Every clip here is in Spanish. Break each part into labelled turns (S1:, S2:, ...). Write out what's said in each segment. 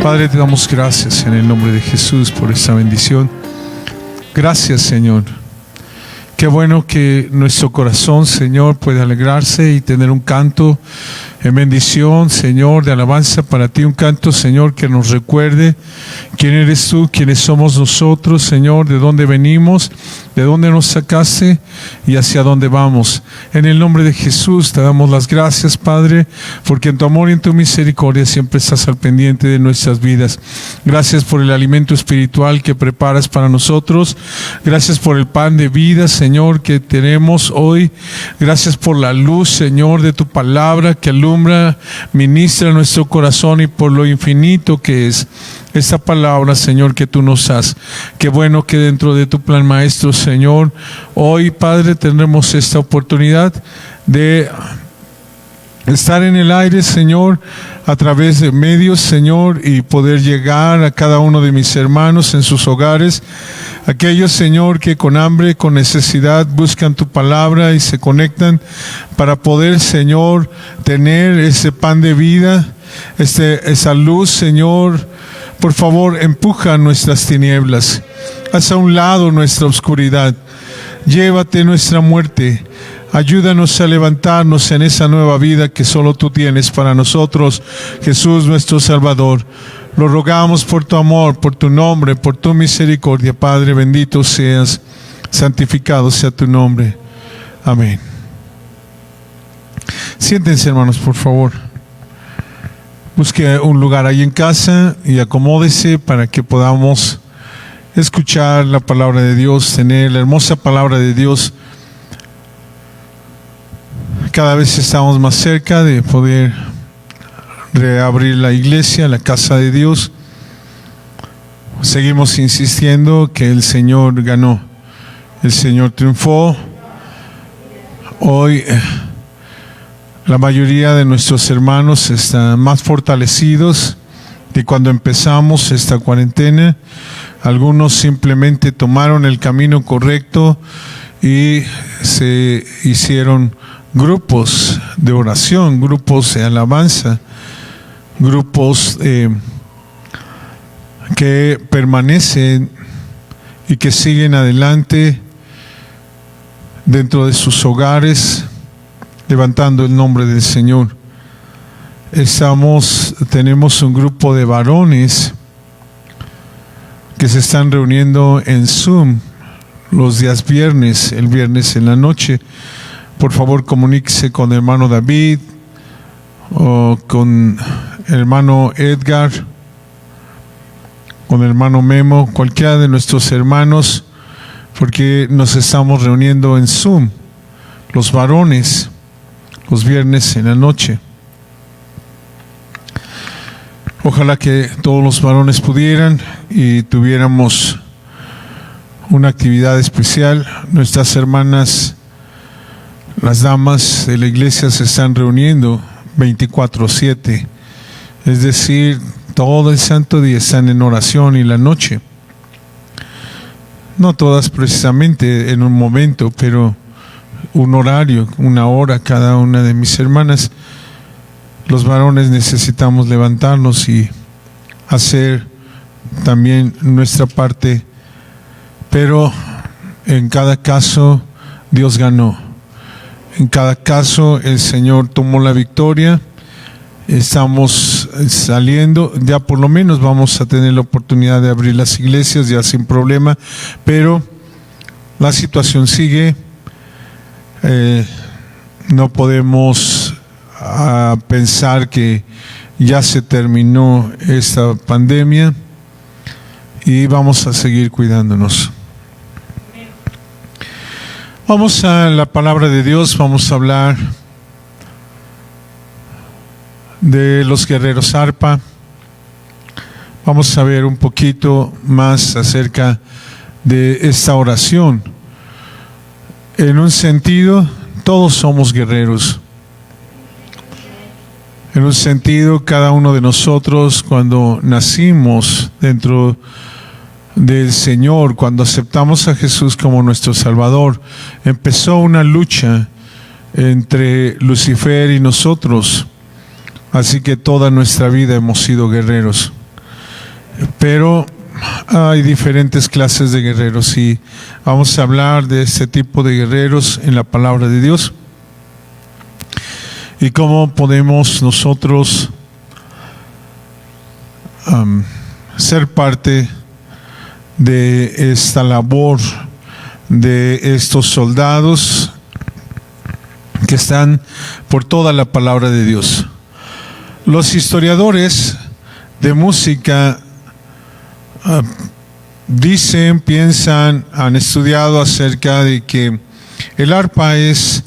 S1: Padre, te damos gracias en el nombre de Jesús por esta bendición. Gracias, Señor. Qué bueno que nuestro corazón, Señor, puede alegrarse y tener un canto en bendición, Señor, de alabanza para ti. Un canto, Señor, que nos recuerde quién eres tú, quiénes somos nosotros, Señor, de dónde venimos, de dónde nos sacaste y hacia dónde vamos. En el nombre de Jesús te damos las gracias, Padre, porque en tu amor y en tu misericordia siempre estás al pendiente de nuestras vidas. Gracias por el alimento espiritual que preparas para nosotros. Gracias por el pan de vida, Señor, que tenemos hoy. Gracias por la luz, Señor, de tu palabra que alumbra, ministra nuestro corazón, y por lo infinito que es esta palabra, Señor, que tú nos das. Qué bueno que dentro de tu plan maestro, Señor, hoy, Padre, tendremos esta oportunidad de estar en el aire, Señor, a través de medios, Señor, y poder llegar a cada uno de mis hermanos en sus hogares. Aquellos, Señor, que con hambre, con necesidad buscan tu palabra y se conectan para poder, Señor, tener ese pan de vida, esa luz, Señor. Por favor, empuja nuestras tinieblas, haz a un lado nuestra oscuridad, llévate nuestra muerte. Ayúdanos a levantarnos en esa nueva vida que solo tú tienes para nosotros, Jesús nuestro Salvador. Lo rogamos por tu amor, por tu nombre, por tu misericordia. Padre, bendito seas, santificado sea tu nombre. Amén. Siéntense, hermanos, por favor. Busque un lugar ahí en casa y acomódese para que podamos escuchar la palabra de Dios, tener la hermosa palabra de Dios. Cada vez estamos más cerca de poder reabrir la iglesia, la casa de Dios. Seguimos insistiendo que el Señor ganó, el Señor triunfó. Hoy la mayoría de nuestros hermanos están más fortalecidos que cuando empezamos esta cuarentena. Algunos simplemente tomaron el camino correcto y se hicieron grupos de oración, grupos de alabanza, grupos que permanecen y que siguen adelante dentro de sus hogares, levantando el nombre del Señor. Tenemos un grupo de varones que se están reuniendo en Zoom los días viernes, el viernes en la noche. Por favor, comuníquese con el hermano David o con el hermano Edgar, con el hermano Memo, cualquiera de nuestros hermanos, porque nos estamos reuniendo en Zoom, los varones, los viernes en la noche. Ojalá que todos los varones pudieran y tuviéramos una actividad especial. Nuestras hermanas, las damas de la iglesia, se están reuniendo 24/7, es decir, todo el santo día están en oración, y la noche. No todas precisamente en un momento, pero un horario, una hora cada una de mis hermanas. Los varones necesitamos levantarnos y hacer también nuestra parte, pero en cada caso Dios ganó. En cada caso el Señor tomó la victoria. Estamos saliendo, ya por lo menos vamos a tener la oportunidad de abrir las iglesias ya sin problema, pero la situación sigue. No podemos pensar que ya se terminó esta pandemia, y vamos a seguir cuidándonos. Vamos a la palabra de Dios. Vamos a hablar de los guerreros arpa. Vamos a ver un poquito más acerca de esta oración. En un sentido, todos somos guerreros. En un sentido, cada uno de nosotros, cuando nacimos dentro del Señor, cuando aceptamos a Jesús como nuestro Salvador, empezó una lucha entre Lucifer y nosotros. Así que toda nuestra vida hemos sido guerreros. pero hay diferentes clases de guerreros y vamos a hablar de este tipo de guerreros en la palabra de Dios y cómo podemos nosotros ser parte de esta labor de estos soldados que están por toda la palabra de Dios. Los historiadores de música dicen, piensan, han estudiado acerca de que el arpa es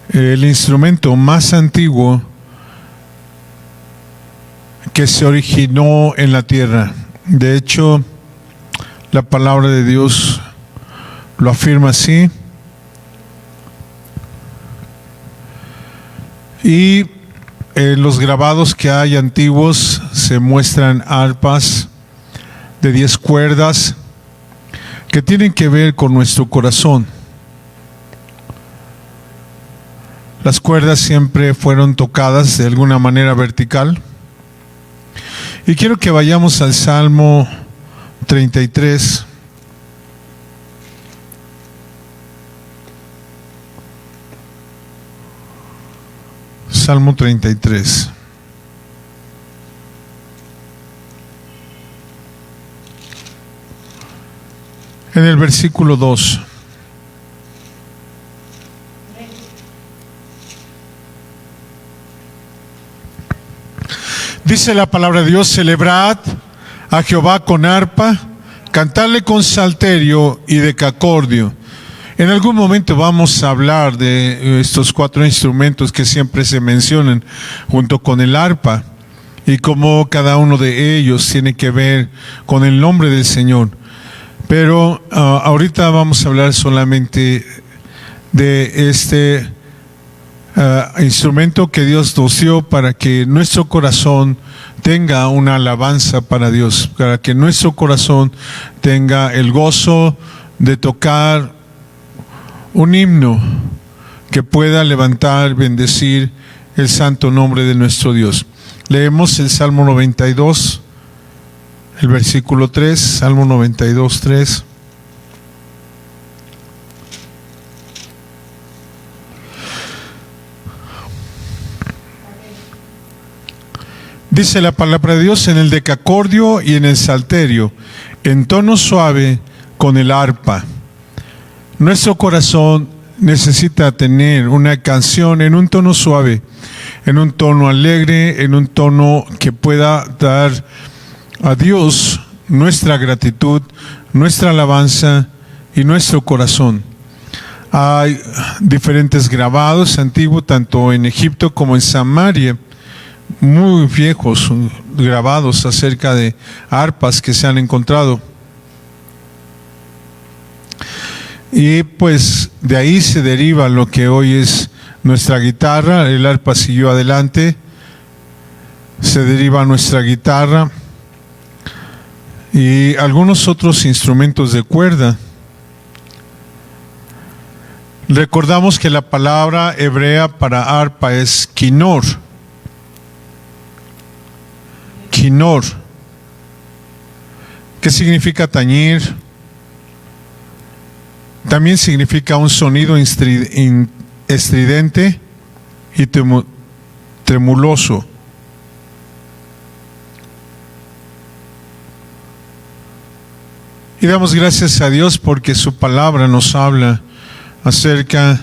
S1: el instrumento más antiguo que se originó en la tierra. De hecho, la palabra de Dios lo afirma así. Y los grabados que hay antiguos se muestran arpas de 10 cuerdas que tienen que ver con nuestro corazón. Las cuerdas siempre fueron tocadas de alguna manera vertical. Y quiero que vayamos al Salmo 33. Salmo 33. En el versículo 2. Dice la palabra de Dios: celebrad a Jehová con arpa, cantadle con salterio y decacordio. En algún momento vamos a hablar de estos 4 instrumentos que siempre se mencionan junto con el arpa y cómo cada uno de ellos tiene que ver con el nombre del Señor. Pero ahorita vamos a hablar solamente de este instrumento que Dios nos dio para que nuestro corazón tenga una alabanza para Dios, para que nuestro corazón tenga el gozo de tocar un himno que pueda levantar, bendecir el santo nombre de nuestro Dios. Leemos el Salmo 92, el versículo 3, Salmo 92, 3. Dice la palabra de Dios: en el decacordio y en el salterio, en tono suave con el arpa. Nuestro corazón necesita tener una canción en un tono suave, en un tono alegre, en un tono que pueda dar a Dios nuestra gratitud, nuestra alabanza y nuestro corazón. Hay diferentes grabados antiguos, tanto en Egipto como en Samaria, muy viejos grabados acerca de arpas que se han encontrado. Y pues de ahí se deriva lo que hoy es nuestra guitarra. El arpa siguió adelante, se deriva nuestra guitarra y algunos otros instrumentos de cuerda. Recordamos que la palabra hebrea para arpa es kinor. Kinor, que significa tañir. También significa un sonido estridente y tremuloso. Y damos gracias a Dios porque su palabra nos habla acerca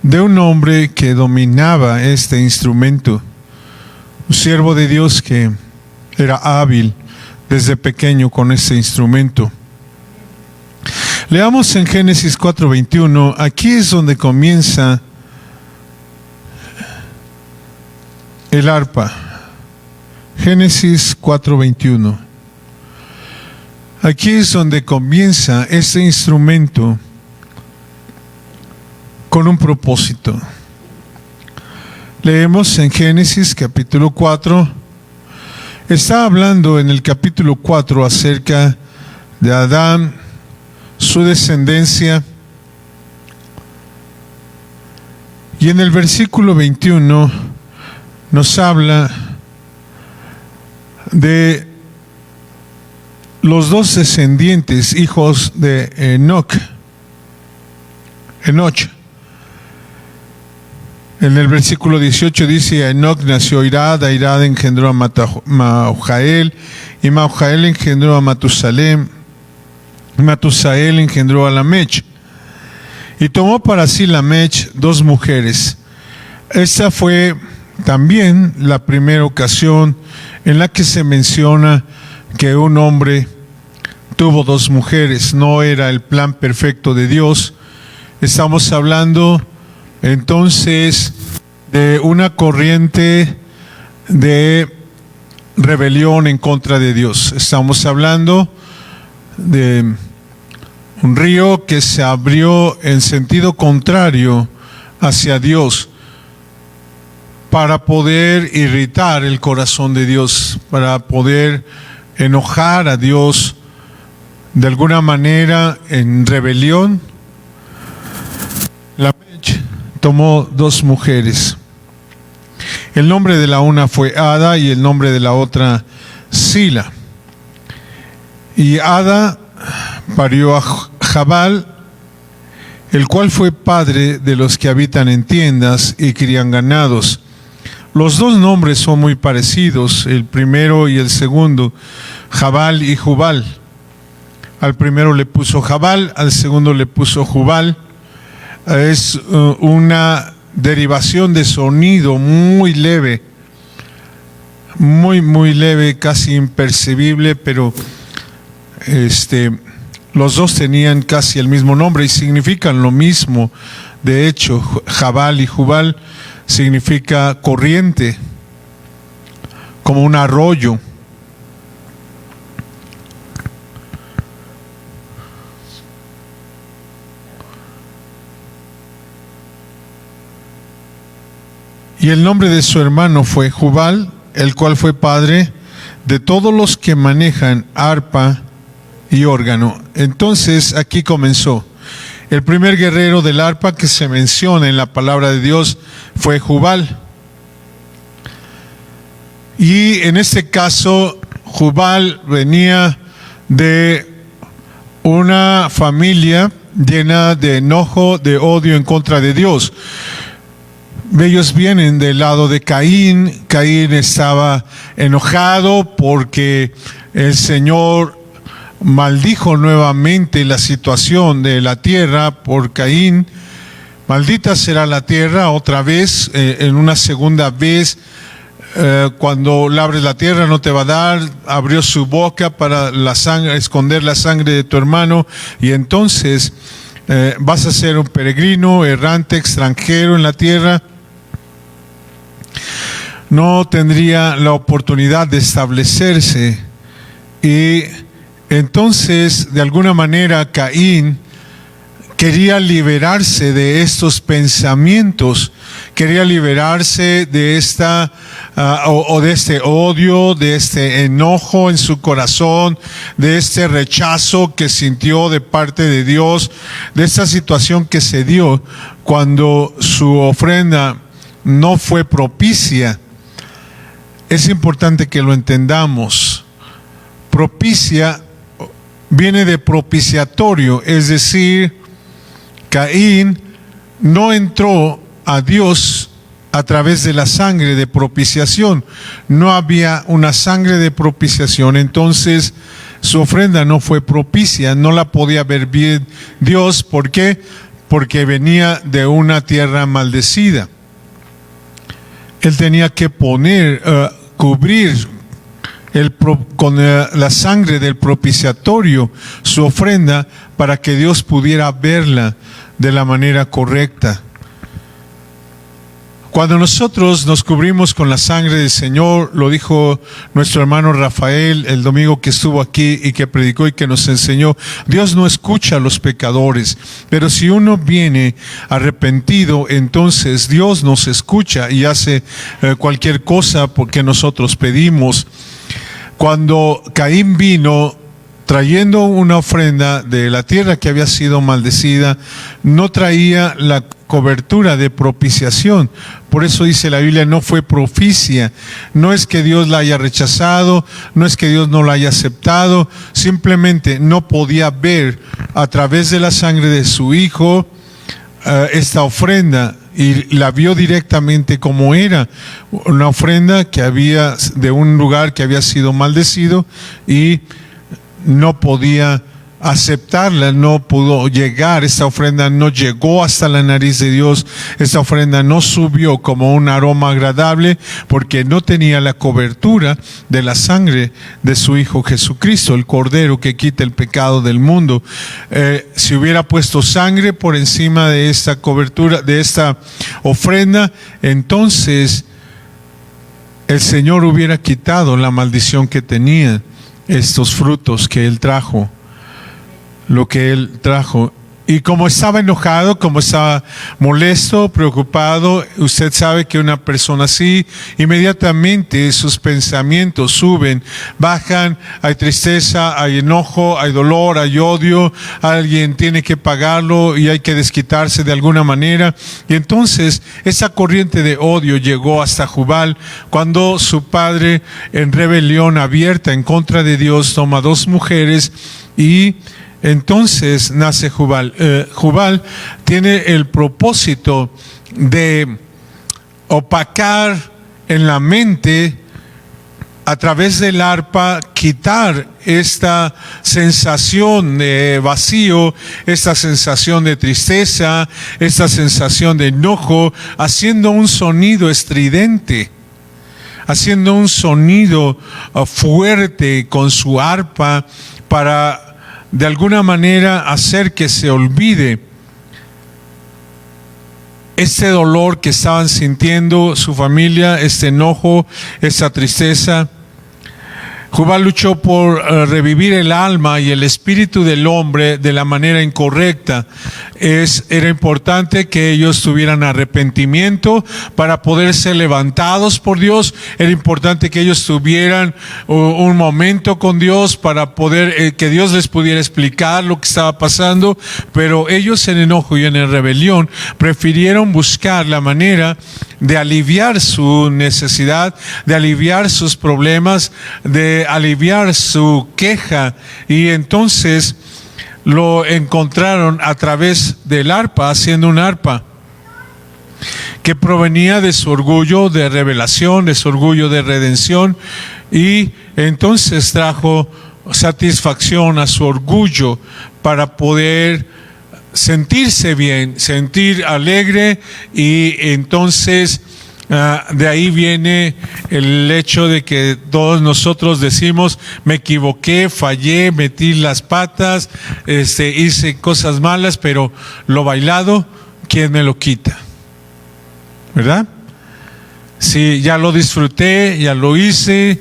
S1: de un hombre que dominaba este instrumento, un siervo de Dios que era hábil desde pequeño con este instrumento. Leamos en Génesis 4:21. Aquí es donde comienza el arpa. Génesis 4:21. Aquí es donde comienza este instrumento con un propósito. Leemos en Génesis capítulo 4. Está hablando en el capítulo 4 acerca de Adán, su descendencia, y en el versículo 21 nos habla de los dos descendientes, hijos de Enoch. En el versículo 18 dice: a Enoch nació Irad, a Irad engendró a Mahujael, y Mahujael engendró a Matusalem, y Matusael engendró a Lamech. Y tomó para sí Lamech 2 mujeres. Esta fue también la primera ocasión en la que se menciona que un hombre tuvo 2 mujeres. No era el plan perfecto de Dios. Estamos hablando entonces de una corriente de rebelión en contra de Dios. Estamos hablando de un río que se abrió en sentido contrario hacia Dios para poder irritar el corazón de Dios, para poder enojar a Dios de alguna manera en rebelión. Lamech tomó 2 mujeres. El nombre de la una fue Ada y el nombre de la otra Sila. Y Ada parió a Jabal, el cual fue padre de los que habitan en tiendas y crían ganados. Los 2 nombres son muy parecidos, el primero y el segundo, Jabal y Jubal. Al primero le puso Jabal, al segundo le puso Jubal. Es una derivación de sonido muy leve, muy leve, casi imperceptible, pero los 2 tenían casi el mismo nombre y significan lo mismo. De hecho, Jabal y Jubal significa corriente, como un arroyo. Y el nombre de su hermano fue Jubal, el cual fue padre de todos los que manejan arpa y órgano. Entonces aquí comenzó. El primer guerrero del arpa que se menciona en la palabra de Dios fue Jubal. Y en este caso, Jubal venía de una familia llena de enojo, de odio en contra de Dios. Ellos vienen del lado de Caín. Caín estaba enojado porque el Señor maldijo nuevamente la situación de la tierra por Caín. Maldita será la tierra otra vez, en una segunda vez. Cuando labres la tierra no te va a dar. Abrió su boca para esconder la sangre de tu hermano, y entonces vas a ser un peregrino, errante, extranjero en la tierra. No tendría la oportunidad de establecerse. Y entonces, de alguna manera, Caín quería liberarse de estos pensamientos, quería liberarse de de este odio, de este enojo en su corazón, de este rechazo que sintió de parte de Dios, de esta situación que se dio cuando su ofrenda no fue propicia. Es importante que lo entendamos. Propicia viene de propiciatorio, es decir, Caín no entró a Dios a través de la sangre de propiciación. No había una sangre de propiciación, entonces su ofrenda no fue propicia, no la podía ver bien Dios. ¿Por qué? Porque venía de una tierra maldecida. Él tenía que cubrir con la sangre del propiciatorio su ofrenda para que Dios pudiera verla de la manera correcta. Cuando nosotros nos cubrimos con la sangre del Señor, lo dijo nuestro hermano Rafael el domingo que estuvo aquí y que predicó y que nos enseñó, Dios no escucha a los pecadores, pero si uno viene arrepentido, entonces Dios nos escucha y hace cualquier cosa porque nosotros pedimos. Cuando Caín vino trayendo una ofrenda de la tierra que había sido maldecida, no traía la cobertura de propiciación. Por eso dice la Biblia, no fue propicia. No es que Dios la haya rechazado, no es que Dios no la haya aceptado, simplemente no podía ver a través de la sangre de su Hijo esta ofrenda, y la vio directamente como era una ofrenda que había de un lugar que había sido maldecido, y no podía aceptarla, no pudo llegar. Esta ofrenda no llegó hasta la nariz de Dios. Esta ofrenda no subió como un aroma agradable, porque no tenía la cobertura de la sangre de su Hijo Jesucristo, el Cordero que quita el pecado del mundo. Si hubiera puesto sangre por encima de esta cobertura, de esta ofrenda, entonces el Señor hubiera quitado la maldición que tenía estos frutos que Él trajo, lo que Él trajo. Y como estaba enojado, como estaba molesto, preocupado, usted sabe que una persona así, inmediatamente sus pensamientos suben, bajan, hay tristeza, hay enojo, hay dolor, hay odio, alguien tiene que pagarlo y hay que desquitarse de alguna manera. Y entonces esa corriente de odio llegó hasta Jubal, cuando su padre, en rebelión abierta en contra de Dios, toma 2 mujeres y entonces nace Jubal. Jubal tiene el propósito de opacar en la mente, a través del arpa, quitar esta sensación de vacío, esta sensación de tristeza, esta sensación de enojo, haciendo un sonido estridente, haciendo un sonido fuerte con su arpa, para de alguna manera hacer que se olvide este dolor que estaban sintiendo su familia, este enojo, esta tristeza. Jubal luchó por revivir el alma y el espíritu del hombre de la manera incorrecta. Era importante que ellos tuvieran arrepentimiento para poder ser levantados por Dios. Era importante que ellos tuvieran un momento con Dios para poder, que Dios les pudiera explicar lo que estaba pasando. Pero ellos, en enojo y en rebelión, prefirieron buscar la manera de aliviar su necesidad, de aliviar sus problemas, de aliviar su queja, y entonces lo encontraron a través del arpa, haciendo un arpa que provenía de su orgullo de revelación, de su orgullo de redención, y entonces trajo satisfacción a su orgullo para poder sentirse bien, sentir alegre. Y entonces de ahí viene el hecho de que todos nosotros decimos: me equivoqué, fallé, metí las patas, hice cosas malas, pero lo bailado, ¿quién me lo quita? ¿Verdad? Sí, ya lo disfruté, ya lo hice,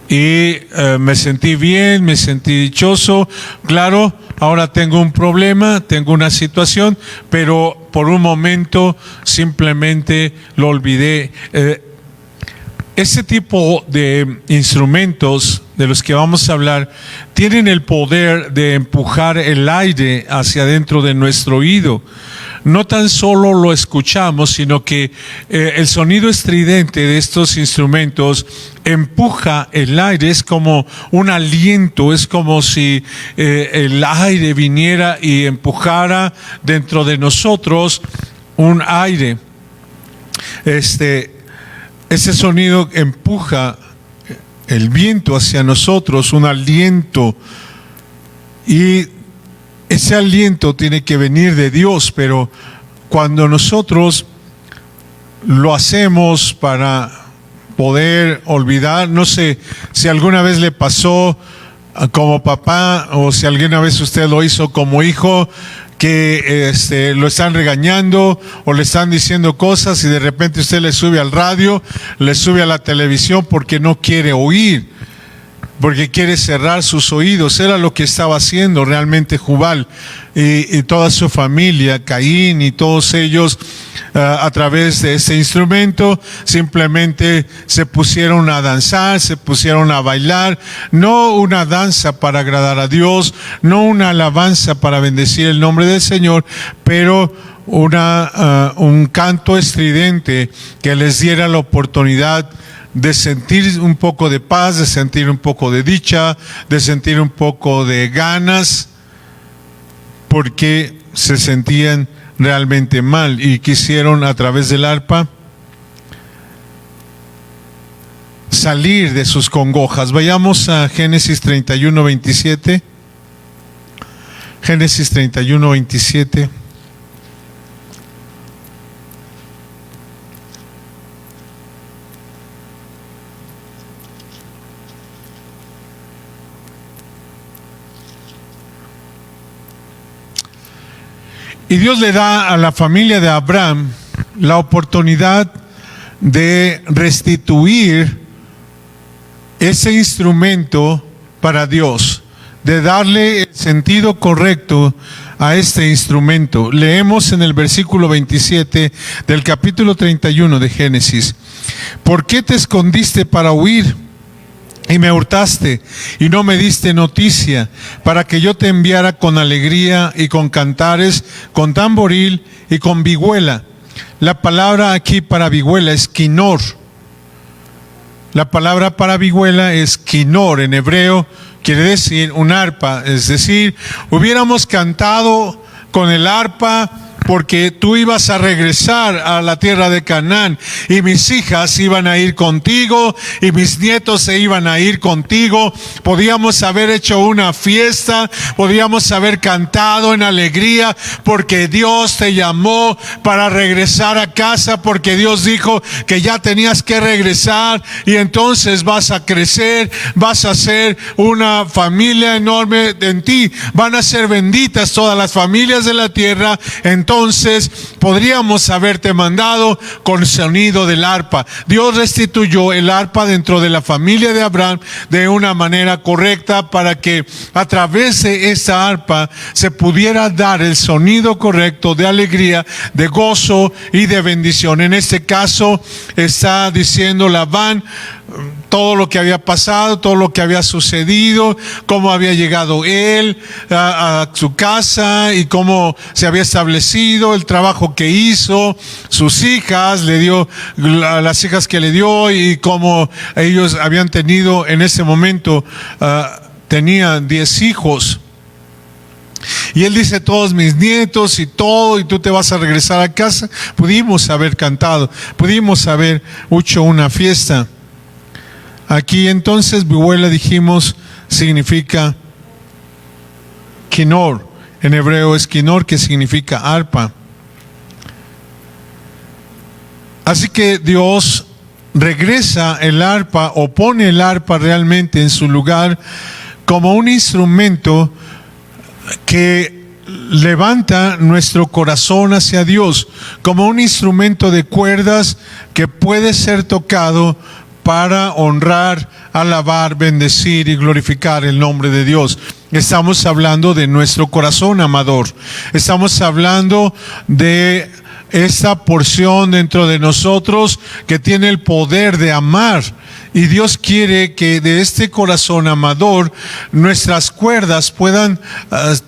S1: y me sentí bien, me sentí dichoso. Claro, ahora tengo un problema, tengo una situación, pero por un momento simplemente lo olvidé. Este tipo de instrumentos de los que vamos a hablar tienen el poder de empujar el aire hacia adentro de nuestro oído. No tan solo lo escuchamos, sino que el sonido estridente de estos instrumentos empuja el aire. Es como un aliento, es como si el aire viniera y empujara dentro de nosotros un aire. Ese sonido empuja el viento hacia nosotros, un aliento, y ese aliento tiene que venir de Dios. Pero cuando nosotros lo hacemos para poder olvidar, no sé si alguna vez le pasó como papá, o si alguna vez usted lo hizo como hijo, que lo están regañando o le están diciendo cosas, y de repente usted le sube al radio, le sube a la televisión porque no quiere oír, porque quiere cerrar sus oídos. Era lo que estaba haciendo realmente Jubal y toda su familia, Caín y todos ellos. a través de este instrumento, simplemente se pusieron a danzar, se pusieron a bailar, no una danza para agradar a Dios, no una alabanza para bendecir el nombre del Señor, pero un canto estridente que les diera la oportunidad de sentir un poco de paz, de sentir un poco de dicha, de sentir un poco de ganas, porque se sentían realmente mal y quisieron a través del arpa salir de sus congojas. Vayamos a Génesis 31, 27. Génesis 31, 27. Y Dios le da a la familia de Abraham la oportunidad de restituir ese instrumento para Dios, de darle el sentido correcto a este instrumento. Leemos en el versículo 27 del capítulo 31 de Génesis: ¿Por qué te escondiste para huir y me hurtaste y no me diste noticia, para que yo te enviara con alegría y con cantares, con tamboril y con vihuela? La palabra aquí para vihuela es quinor. La palabra para vihuela es quinor. En hebreo quiere decir un arpa. Es decir, hubiéramos cantado con el arpa porque tú ibas a regresar a la tierra de Canaán y mis hijas iban a ir contigo y mis nietos se iban a ir contigo. Podíamos haber hecho una fiesta, podíamos haber cantado en alegría porque Dios te llamó para regresar a casa, porque Dios dijo que ya tenías que regresar y entonces vas a crecer, vas a ser una familia enorme en ti, van a ser benditas todas las familias de la tierra. Entonces podríamos haberte mandado con sonido del arpa. Dios restituyó el arpa dentro de la familia de Abraham de una manera correcta, para que a través de esta arpa se pudiera dar el sonido correcto de alegría, de gozo y de bendición. En este caso está diciendo Labán todo lo que había pasado, todo lo que había sucedido, cómo había llegado él a su casa y cómo se había establecido, el trabajo que hizo, sus hijas, le dio las hijas que le dio y cómo ellos habían tenido en ese momento, tenían 10 hijos. Y él dice: todos mis nietos y todo, y tú te vas a regresar a casa. Pudimos haber cantado, pudimos haber hecho una fiesta. Aquí entonces vihuela, dijimos, significa quinor. En hebreo es quinor, que significa arpa. Así que Dios regresa el arpa, o pone el arpa realmente en su lugar, como un instrumento que levanta nuestro corazón hacia Dios, como un instrumento de cuerdas que puede ser tocado para honrar, alabar, bendecir y glorificar el nombre de Dios. Estamos hablando de nuestro corazón amador. Estamos hablando de esta porción dentro de nosotros que tiene el poder de amar. Y Dios quiere que de este corazón amador nuestras cuerdas puedan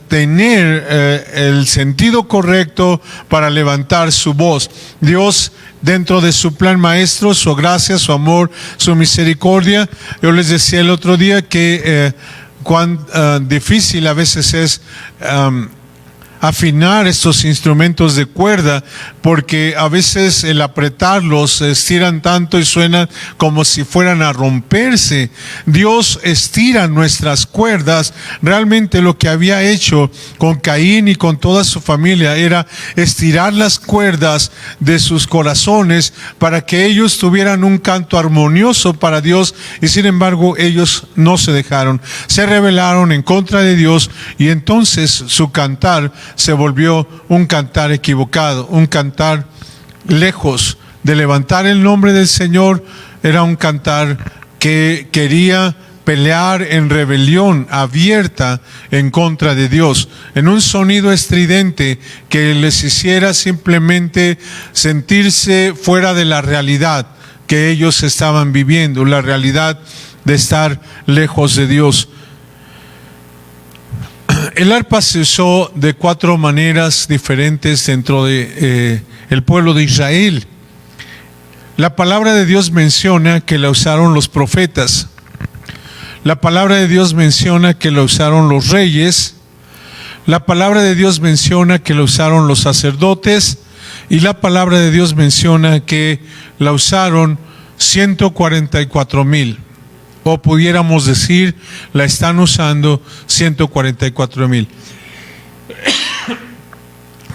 S1: tener el sentido correcto para levantar su voz. Dios, dentro de su plan maestro, su gracia, su amor, su misericordia. Yo les decía el otro día que cuán difícil a veces es afinar estos instrumentos de cuerda, porque a veces el apretarlos se estiran tanto y suenan como si fueran a romperse. Dios estira nuestras cuerdas. Realmente lo que había hecho con Caín y con toda su familia era estirar las cuerdas de sus corazones para que ellos tuvieran un canto armonioso para Dios, y sin embargo ellos no se dejaron, se rebelaron en contra de Dios, y entonces su cantar se volvió un cantar equivocado, un cantar lejos de levantar el nombre del Señor. Era un cantar que quería pelear en rebelión abierta en contra de Dios, en un sonido estridente que les hiciera simplemente sentirse fuera de la realidad que ellos estaban viviendo, la realidad de estar lejos de Dios. El arpa se usó de 4 maneras diferentes dentro de el pueblo de Israel. La palabra de Dios menciona que la usaron los profetas. La palabra de Dios menciona que la usaron los reyes. La palabra de Dios menciona que la usaron los sacerdotes. Y la palabra de Dios menciona que la usaron 144,000. O pudiéramos decir, la están usando 144,000.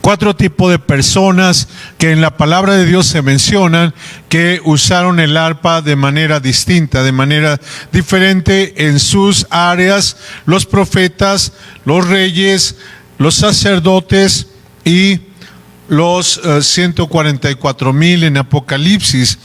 S1: 4 tipos de personas que en la palabra de Dios se mencionan que usaron el arpa de manera distinta, de manera diferente en sus áreas: los profetas, los reyes, los sacerdotes y los 144,000 en Apocalipsis.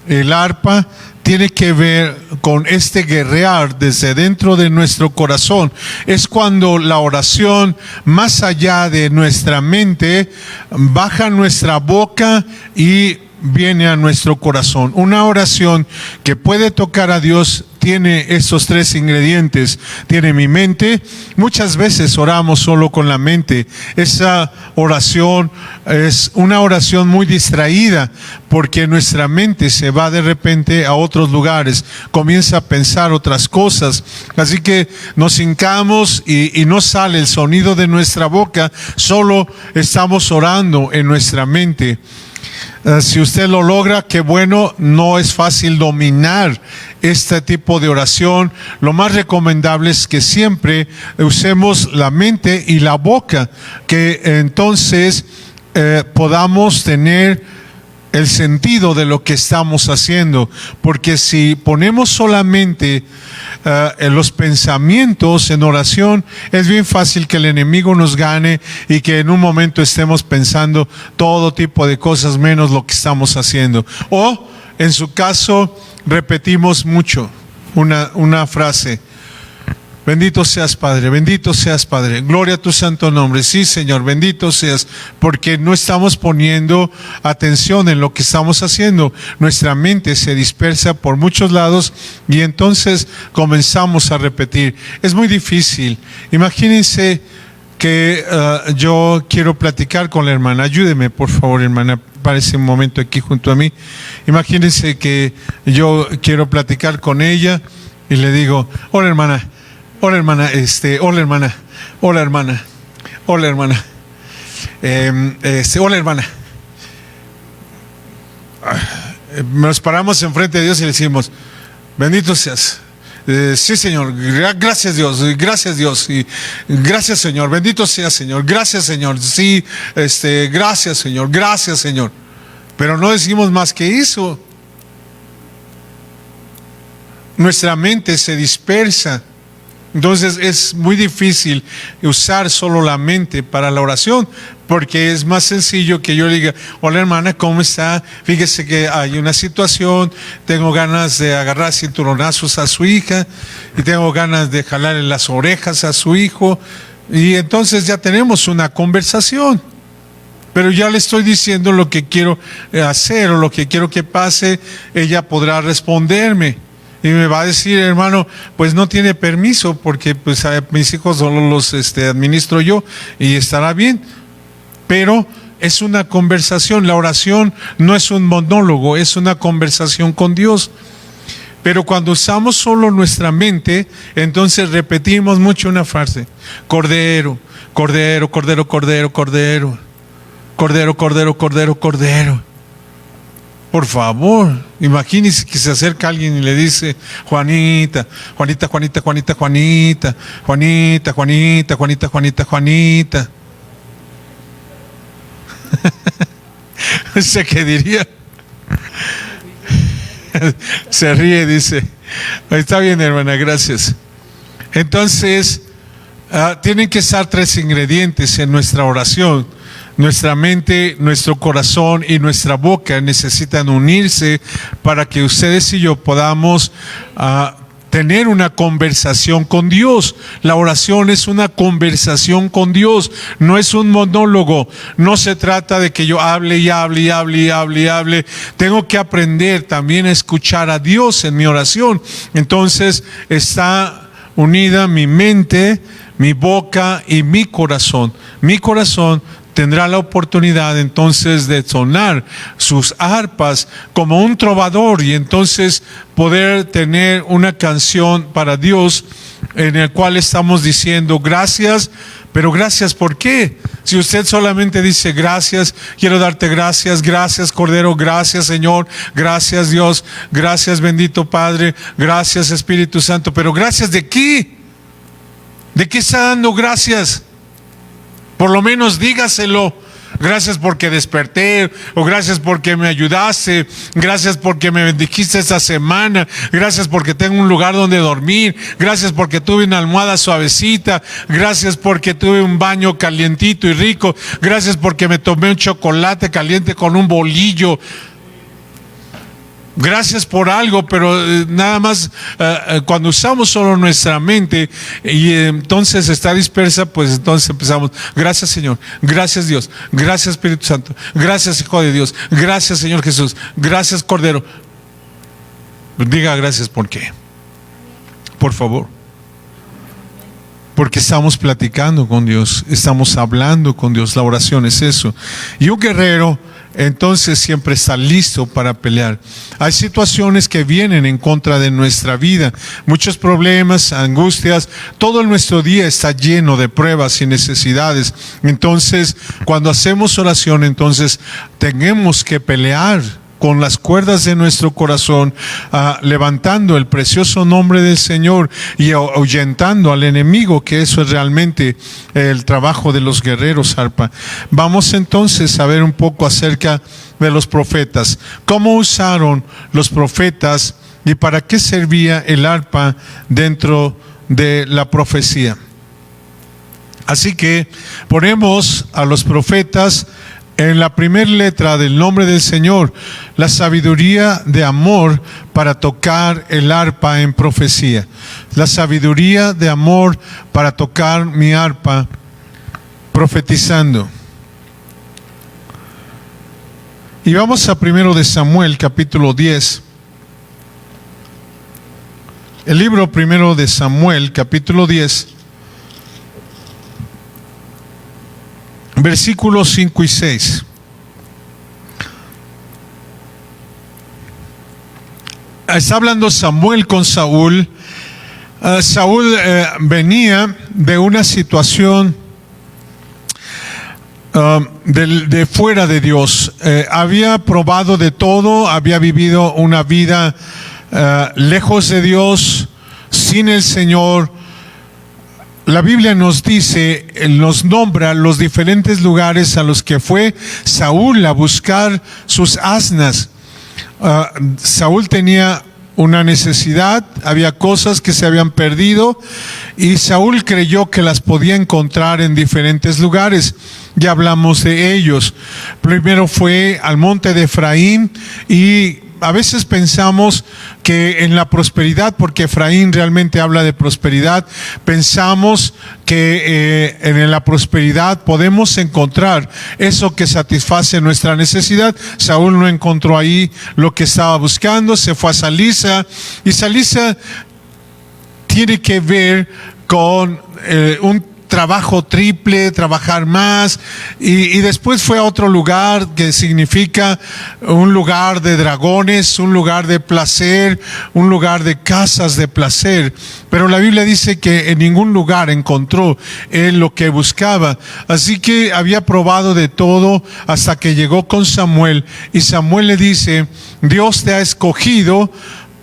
S1: El arpa tiene que ver con este guerrear desde dentro de nuestro corazón. Es cuando la oración, más allá de nuestra mente, baja a nuestra boca y viene a nuestro corazón. Una oración que puede tocar a Dios tiene estos 3 ingredientes. Tiene mi mente. Muchas veces oramos solo con la mente. Esa oración es una oración muy distraída, porque nuestra mente se va de repente a otros lugares, comienza a pensar otras cosas. Así que nos hincamos y no sale el sonido de nuestra boca, solo estamos orando en nuestra mente. Si usted lo logra, qué bueno. No es fácil dominar este tipo de oración. Lo más recomendable es que siempre usemos la mente y la boca, que entonces podamos tener el sentido de lo que estamos haciendo. Porque si ponemos solamente los pensamientos en oración, es bien fácil que el enemigo nos gane y que en un momento estemos pensando todo tipo de cosas menos lo que estamos haciendo. O en su caso repetimos mucho una frase: bendito seas Padre, bendito seas Padre, gloria a tu santo nombre. Sí, Señor, bendito seas, porque no estamos poniendo atención en lo que estamos haciendo. Nuestra mente se dispersa por muchos lados y entonces comenzamos a repetir. Es muy difícil. Imagínense que yo quiero platicar con la hermana. Ayúdeme, por favor, hermana, párese un momento aquí junto a mí. Imagínense que yo quiero platicar con ella y le digo: hola hermana, hola hermana, hola hermana, hola hermana, hola hermana, hola hermana. Nos paramos enfrente de Dios y le decimos: bendito seas. Sí, Señor, gracias Dios, y gracias Señor, bendito sea Señor, gracias Señor, sí, gracias Señor, gracias Señor. Pero no decimos más que eso. Nuestra mente se dispersa. Entonces es muy difícil usar solo la mente para la oración, porque es más sencillo que yo le diga: hola hermana, ¿cómo está? Fíjese que hay una situación, tengo ganas de agarrar cinturonazos a su hija y tengo ganas de jalarle las orejas a su hijo, y entonces ya tenemos una conversación. Pero ya le estoy diciendo lo que quiero hacer o lo que quiero que pase. Ella podrá responderme y me va a decir: hermano, pues no tiene permiso porque pues a mis hijos solo los administro yo, y estará bien. Pero es una conversación. La oración no es un monólogo, es una conversación con Dios. Pero cuando usamos solo nuestra mente, entonces repetimos mucho una frase: cordero, cordero, cordero, cordero, cordero, cordero, cordero, cordero, cordero. Por favor, imagínense que se acerca alguien y le dice: Juanita, Juanita, Juanita, Juanita, Juanita, Juanita, Juanita, Juanita, Juanita, Juanita. ¿Usted qué diría? Se ríe, dice: está bien, hermana, gracias. Entonces, tienen que estar 3 ingredientes en nuestra oración. Nuestra mente, nuestro corazón y nuestra boca necesitan unirse para que ustedes y yo podamos tener una conversación con Dios. La oración es una conversación con Dios, no es un monólogo. No se trata de que yo hable y hable y hable y hable y hable. Tengo que aprender también a escuchar a Dios en mi oración. Entonces está unida mi mente, mi boca y mi corazón. Mi corazón tendrá la oportunidad entonces de sonar sus arpas como un trovador y entonces poder tener una canción para Dios en el cual estamos diciendo gracias. Pero gracias, ¿por qué? Si usted solamente dice gracias, quiero darte gracias, gracias Cordero, gracias Señor, gracias Dios, gracias bendito Padre, gracias Espíritu Santo, pero gracias ¿de qué? ¿De qué está dando gracias? Por lo menos dígaselo. Gracias porque desperté, o gracias porque me ayudaste, gracias porque me bendijiste esta semana, gracias porque tengo un lugar donde dormir, gracias porque tuve una almohada suavecita, gracias porque tuve un baño calientito y rico, gracias porque me tomé un chocolate caliente con un bolillo. Gracias por algo, pero nada más cuando usamos solo nuestra mente y entonces está dispersa, pues entonces empezamos, gracias Señor, gracias Dios, gracias Espíritu Santo, gracias Hijo de Dios, gracias Señor Jesús, gracias Cordero. Diga gracias, ¿por qué? Por favor. Porque estamos platicando con Dios, estamos hablando con Dios, la oración es eso. Y un guerrero entonces siempre está listo para pelear. Hay situaciones que vienen en contra de nuestra vida, muchos problemas, angustias, todo nuestro día está lleno de pruebas y necesidades. Entonces, cuando hacemos oración, entonces tenemos que pelear con las cuerdas de nuestro corazón, levantando el precioso nombre del Señor y ahuyentando al enemigo, que eso es realmente el trabajo de los guerreros, arpa. Vamos entonces a ver un poco acerca de los profetas, cómo usaron los profetas y para qué servía el arpa dentro de la profecía. Así que ponemos a los profetas en la primera letra del nombre del Señor, la sabiduría de amor para tocar el arpa en profecía. La sabiduría de amor para tocar mi arpa profetizando. Y vamos a primero de Samuel, capítulo 10. El libro primero de Samuel, capítulo 10. Versículos 5 y 6. Está hablando Samuel con Saúl. Saúl venía de una situación de fuera de Dios. Había probado de todo, había vivido una vida lejos de Dios, sin el Señor. La Biblia nos dice, nos nombra los diferentes lugares a los que fue Saúl a buscar sus asnas. Saúl tenía una necesidad, había cosas que se habían perdido y Saúl creyó que las podía encontrar en diferentes lugares. Ya hablamos de ellos. Primero fue al monte de Efraín y a veces pensamos que en la prosperidad, porque Efraín realmente habla de prosperidad, pensamos que en la prosperidad podemos encontrar eso que satisface nuestra necesidad. Saúl no encontró ahí lo que estaba buscando, se fue a Salisa, y Salisa tiene que ver con un trabajo triple, trabajar más, y después fue a otro lugar que significa un lugar de dragones, un lugar de placer, un lugar de casas de placer. Pero la Biblia dice que en ningún lugar encontró él lo que buscaba. Así que había probado de todo hasta que llegó con Samuel, y Samuel le dice: Dios te ha escogido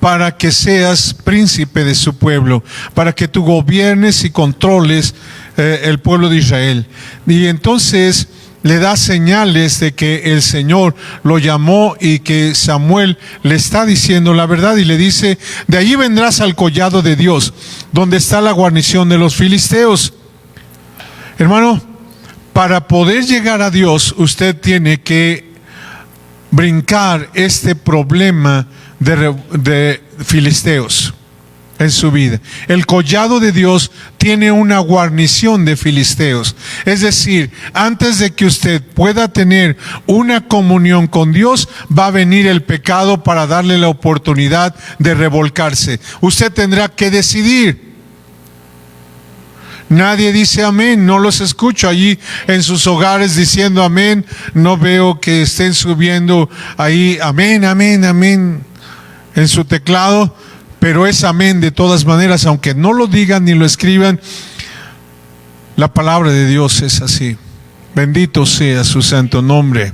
S1: para que seas príncipe de su pueblo, para que tú gobiernes y controles el pueblo de Israel. Y entonces le da señales de que el Señor lo llamó y que Samuel le está diciendo la verdad, y le dice: de allí vendrás al collado de Dios, donde está la guarnición de los filisteos. Hermano, para poder llegar a Dios, usted tiene que brincar este problema de filisteos. en su vida. El collado de Dios tiene una guarnición de filisteos. Es decir, antes de que usted pueda tener una comunión con Dios, va a venir el pecado para darle la oportunidad de revolcarse. Usted tendrá que decidir. Nadie dice amén, no los escucho allí en sus hogares diciendo amén. No veo que estén subiendo ahí amén, amén, amén en su teclado, pero es amén de todas maneras, aunque no lo digan ni lo escriban. La palabra de Dios es así. Bendito sea su santo nombre.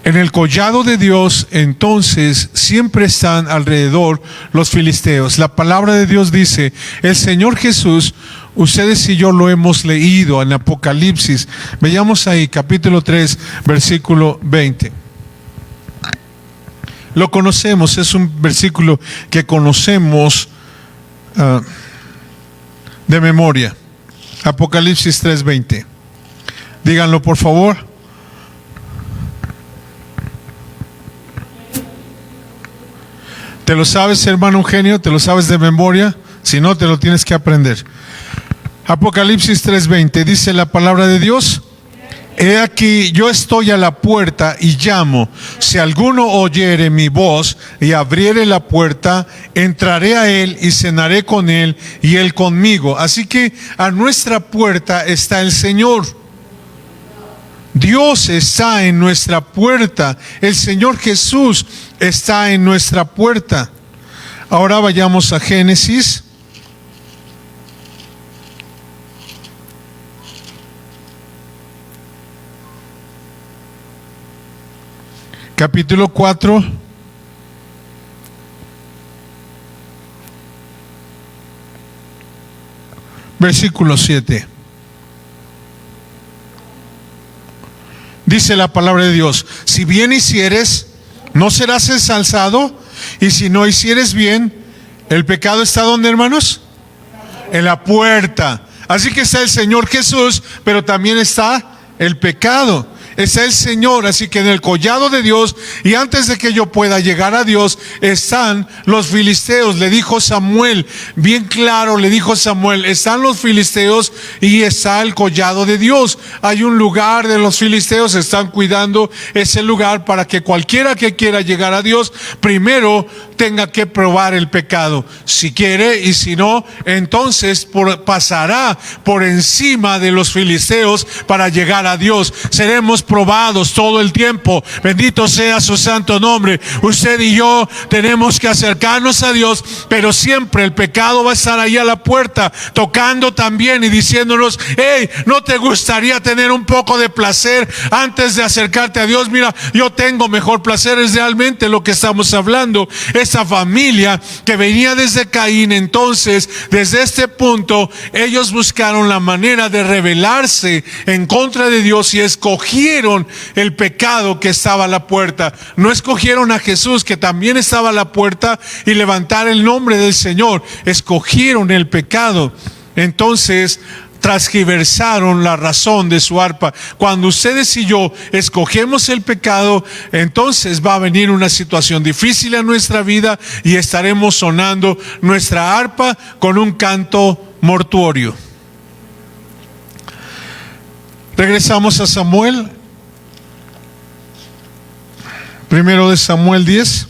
S1: En el collado de Dios, entonces, siempre están alrededor los filisteos. La palabra de Dios dice, el Señor Jesús, ustedes y yo lo hemos leído en Apocalipsis. Veamos ahí, capítulo 3, versículo 20. Lo conocemos, es un versículo que conocemos de memoria. Apocalipsis 3, 20. Díganlo, por favor. ¿Te lo sabes, hermano Eugenio? ¿Te lo sabes de memoria? Si no, te lo tienes que aprender. Apocalipsis 3:20 dice la palabra de Dios: he aquí, yo estoy a la puerta y llamo. Si alguno oyere mi voz y abriere la puerta, entraré a él y cenaré con él y él conmigo. Así que a nuestra puerta está el Señor. Dios está en nuestra puerta. El Señor Jesús está en nuestra puerta. Ahora vayamos a Génesis. Capítulo 4. Versículo 7. Dice la palabra de Dios: si bien hicieres, no serás ensalzado, y si no hicieres bien, el pecado está ¿dónde, hermanos? En la puerta. Así que está el Señor Jesús, pero también está el pecado. Está el Señor, así que en el collado de Dios, y antes de que yo pueda llegar a Dios, están los filisteos. Le dijo Samuel, bien claro, le dijo Samuel, están los filisteos y está el collado de Dios. Hay un lugar de los filisteos, están cuidando ese lugar para que cualquiera que quiera llegar a Dios, primero tenga que probar el pecado. Si quiere, y si no, entonces pasará por encima de los filisteos para llegar a Dios. Seremos probados todo el tiempo. Bendito sea su santo nombre. Usted y yo tenemos que acercarnos a Dios, pero siempre el pecado va a estar ahí a la puerta, tocando también y diciéndonos: hey, ¿no te gustaría tener un poco de placer antes de acercarte a Dios? Mira, yo tengo mejor placer. Es realmente lo que estamos hablando. Esa familia que venía desde Caín, entonces desde este punto ellos buscaron la manera de rebelarse en contra de Dios y escogieron el pecado que estaba a la puerta. No escogieron a Jesús, que también estaba a la puerta, y levantar el nombre del Señor. Escogieron el pecado. Entonces transgiversaron la razón de su arpa. Cuando ustedes y yo escogemos el pecado, entonces va a venir una situación difícil en nuestra vida y estaremos sonando nuestra arpa con un canto mortuorio. Regresamos a Samuel. Primero de Samuel 10.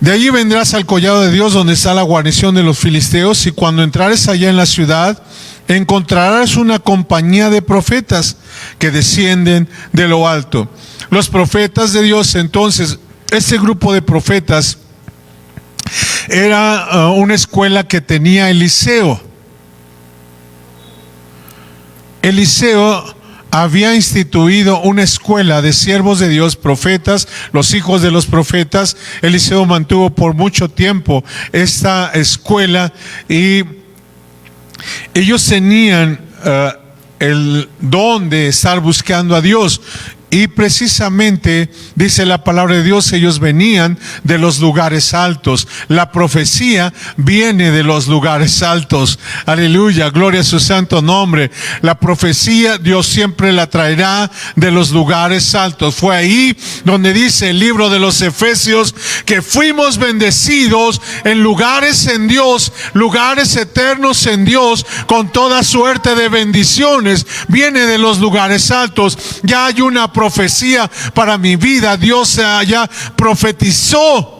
S1: De allí vendrás al collado de Dios, donde está la guarnición de los filisteos, y cuando entrares allá en la ciudad, encontrarás una compañía de profetas que descienden de lo alto. Los profetas de Dios, entonces, este grupo de profetas era una escuela que tenía Eliseo. Eliseo había instituido una escuela de siervos de Dios, profetas, los hijos de los profetas. Eliseo mantuvo por mucho tiempo esta escuela y ellos tenían el don de estar buscando a Dios. Y precisamente, dice la palabra de Dios, ellos venían de los lugares altos. La profecía viene de los lugares altos. Aleluya, gloria a su santo nombre. La profecía Dios siempre la traerá de los lugares altos. Fue ahí donde dice el libro de los Efesios que fuimos bendecidos en lugares en Dios, lugares eternos en Dios, con toda suerte de bendiciones. Viene de los lugares altos. Ya hay una profecía para mi vida. Dios ya profetizó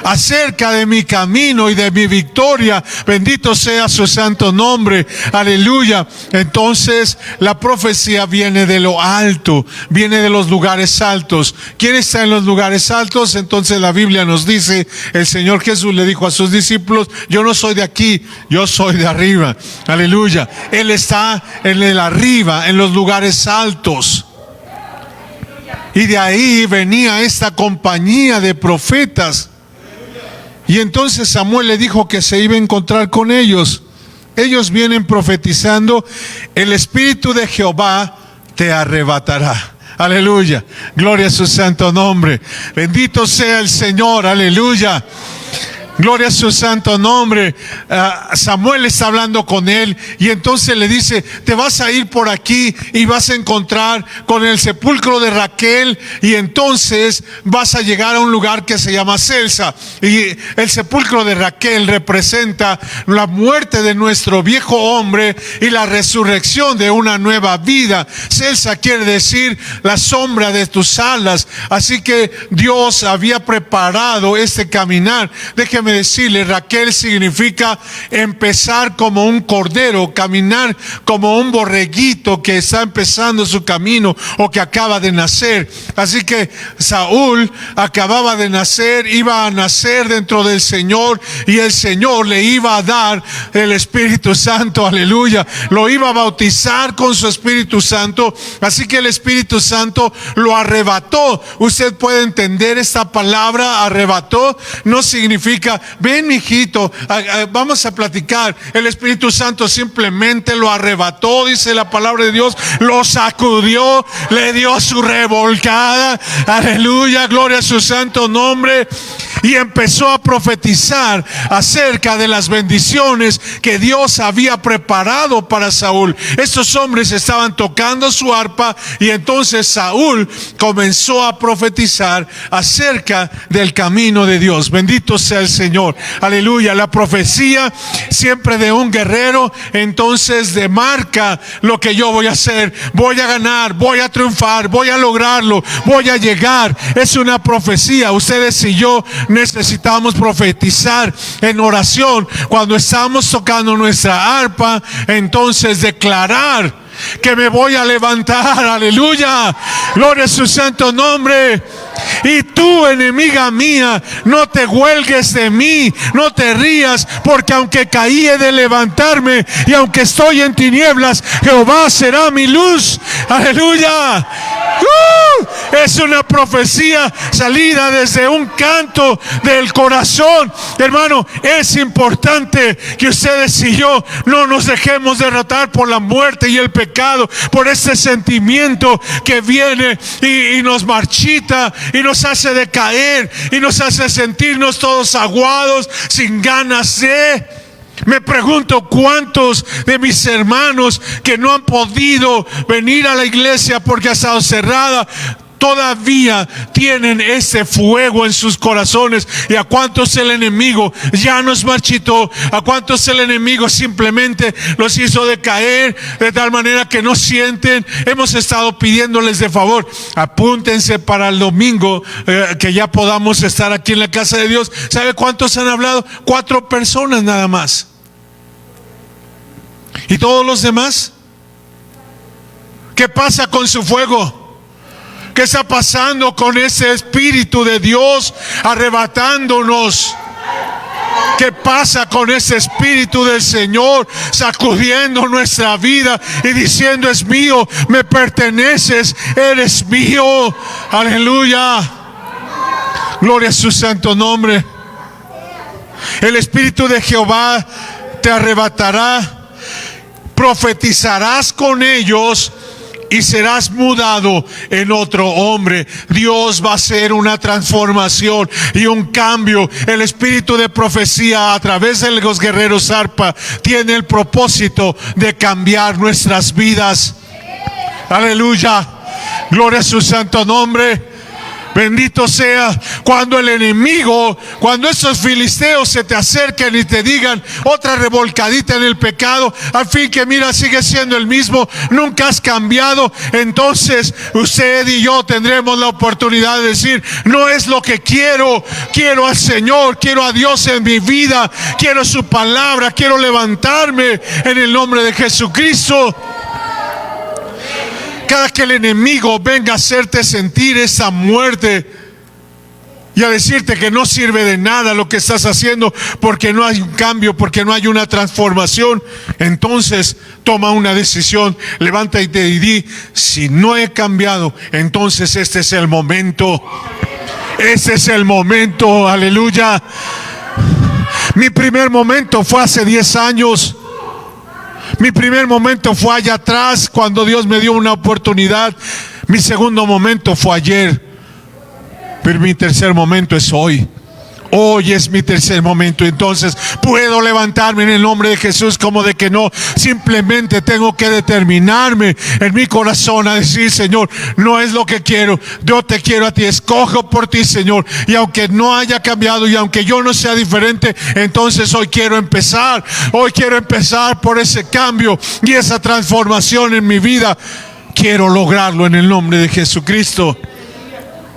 S1: acerca de mi camino y de mi victoria. Bendito sea su santo nombre. Aleluya. Entonces la profecía viene de lo alto, viene de los lugares altos. ¿Quién está en los lugares altos? Entonces la Biblia nos dice, el Señor Jesús le dijo a sus discípulos: yo no soy de aquí, yo soy de arriba. Aleluya. Él está en el arriba, en los lugares altos. Y de ahí venía esta compañía de profetas. Y entonces Samuel le dijo que se iba a encontrar con ellos. Ellos vienen profetizando: el Espíritu de Jehová te arrebatará. Aleluya, gloria a su santo nombre. Bendito sea el Señor, aleluya. Gloria a su santo nombre. Samuel está hablando con él y entonces le dice: te vas a ir por aquí y vas a encontrar con el sepulcro de Raquel, y entonces vas a llegar a un lugar que se llama Celsa. Y el sepulcro de Raquel representa la muerte de nuestro viejo hombre y la resurrección de una nueva vida. Celsa quiere decir la sombra de tus alas. Así que Dios había preparado este caminar. Déjeme decirle, Raquel significa empezar como un cordero, caminar como un borreguito que está empezando su camino o que acaba de nacer. Así que Saúl acababa de nacer, iba a nacer dentro del Señor, y el Señor le iba a dar el Espíritu Santo, aleluya. Lo iba a bautizar con su Espíritu Santo. Así que el Espíritu Santo lo arrebató. Usted puede entender esta palabra, arrebató, no significa: ven, mijito, vamos a platicar. El Espíritu Santo simplemente lo arrebató, dice la palabra de Dios, lo sacudió, le dio su revolcada, aleluya, gloria a su santo nombre, y empezó a profetizar acerca de las bendiciones que Dios había preparado para Saúl. Estos hombres estaban tocando su arpa, y entonces Saúl comenzó a profetizar acerca del camino de Dios. Bendito sea el Señor, aleluya. La profecía siempre de un guerrero entonces demarca lo que yo voy a hacer. Voy a ganar, voy a triunfar, voy a lograrlo, voy a llegar. Es una profecía. Ustedes y yo necesitamos profetizar en oración. Cuando estamos tocando nuestra arpa, entonces declarar que me voy a levantar, aleluya, gloria a su santo nombre. Y tú, enemiga mía, no te huelgues de mí, no te rías, porque aunque caí he de levantarme, y aunque estoy en tinieblas, Jehová será mi luz, aleluya. Es una profecía salida desde un canto del corazón. Hermano, es importante que ustedes y yo no nos dejemos derrotar por la muerte y el pecado, por este sentimiento que viene y nos marchita y nos hace decaer y nos hace sentirnos todos aguados, sin ganas de... Me pregunto cuántos de mis hermanos que no han podido venir a la iglesia porque ha estado cerrada, todavía tienen ese fuego en sus corazones. Y a cuántos el enemigo ya nos marchitó, a cuántos el enemigo simplemente los hizo decaer de tal manera que no sienten. Hemos estado pidiéndoles de favor: apúntense para el domingo, que ya podamos estar aquí en la casa de Dios. ¿Sabe cuántos han hablado? 4 personas nada más. ¿Y todos los demás? ¿Qué pasa con su fuego? ¿Qué está pasando con ese Espíritu de Dios arrebatándonos? ¿Qué pasa con ese Espíritu del Señor sacudiendo nuestra vida y diciendo: es mío, me perteneces, eres mío? Aleluya, gloria a su santo nombre. El Espíritu de Jehová te arrebatará, profetizarás con ellos y serás mudado en otro hombre. Dios va a hacer una transformación y un cambio. El espíritu de profecía a través de los guerreros arpa tiene el propósito de cambiar nuestras vidas. Aleluya, gloria a su santo nombre. Bendito sea. Cuando el enemigo, cuando esos filisteos se te acerquen y te digan otra revolcadita en el pecado, al fin que mira, sigue siendo el mismo, nunca has cambiado, entonces usted y yo tendremos la oportunidad de decir: no es lo que quiero, quiero al Señor, quiero a Dios en mi vida, quiero su palabra, quiero levantarme en el nombre de Jesucristo. Cada que el enemigo venga a hacerte sentir esa muerte y a decirte que no sirve de nada lo que estás haciendo, porque no hay un cambio, porque no hay una transformación, entonces toma una decisión, levántate y di: si no he cambiado, entonces este es el momento. Este es el momento, aleluya. Mi primer momento fue hace 10 años. Mi primer momento fue allá atrás, cuando Dios me dio una oportunidad. Mi segundo momento fue ayer. Pero mi tercer momento es hoy. Hoy es mi tercer momento. Entonces puedo levantarme en el nombre de Jesús como de que no. Simplemente tengo que determinarme en mi corazón a decir: Señor, no es lo que quiero, yo te quiero a ti, escojo por ti, Señor. Y aunque no haya cambiado y aunque yo no sea diferente, entonces hoy quiero empezar. Hoy quiero empezar por ese cambio y esa transformación en mi vida. Quiero lograrlo en el nombre de Jesucristo.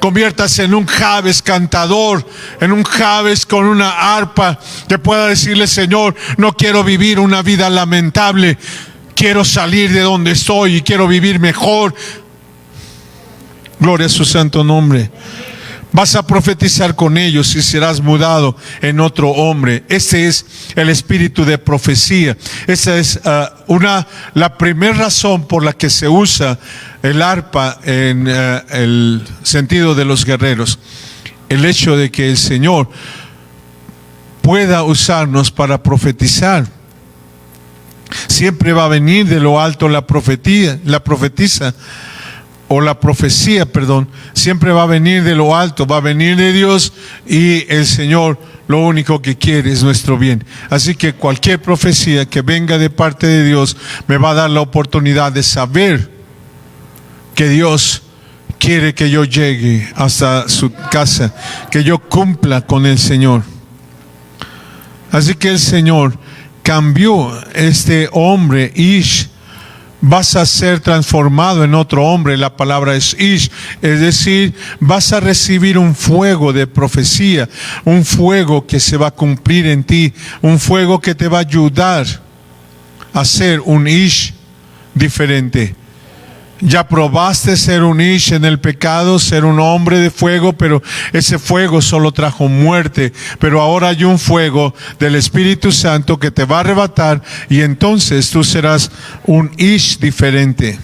S1: Conviértase en un Jabes cantador, en un Jabes con una arpa que pueda decirle: Señor, no quiero vivir una vida lamentable, quiero salir de donde estoy y quiero vivir mejor. Gloria a su santo nombre. Vas a profetizar con ellos y serás mudado en otro hombre. Este es el espíritu de profecía. Esa es la primera razón por la que se usa el arpa en el sentido de los guerreros. El hecho de que el Señor pueda usarnos para profetizar. Siempre va a venir de lo alto la profecía, la profecía, siempre va a venir de lo alto, va a venir de Dios, y el Señor lo único que quiere es nuestro bien. Así que cualquier profecía que venga de parte de Dios me va a dar la oportunidad de saber que Dios quiere que yo llegue hasta su casa, que yo cumpla con el Señor. Así que el Señor cambió este hombre, Ish. Vas a ser transformado en otro hombre. La palabra es Ish, es decir, vas a recibir un fuego de profecía, un fuego que se va a cumplir en ti, un fuego que te va a ayudar a ser un Ish diferente. Ya probaste ser un Ish en el pecado, ser un hombre de fuego, pero ese fuego solo trajo muerte. Pero ahora hay un fuego del Espíritu Santo que te va a arrebatar, y entonces tú serás un Ish diferente.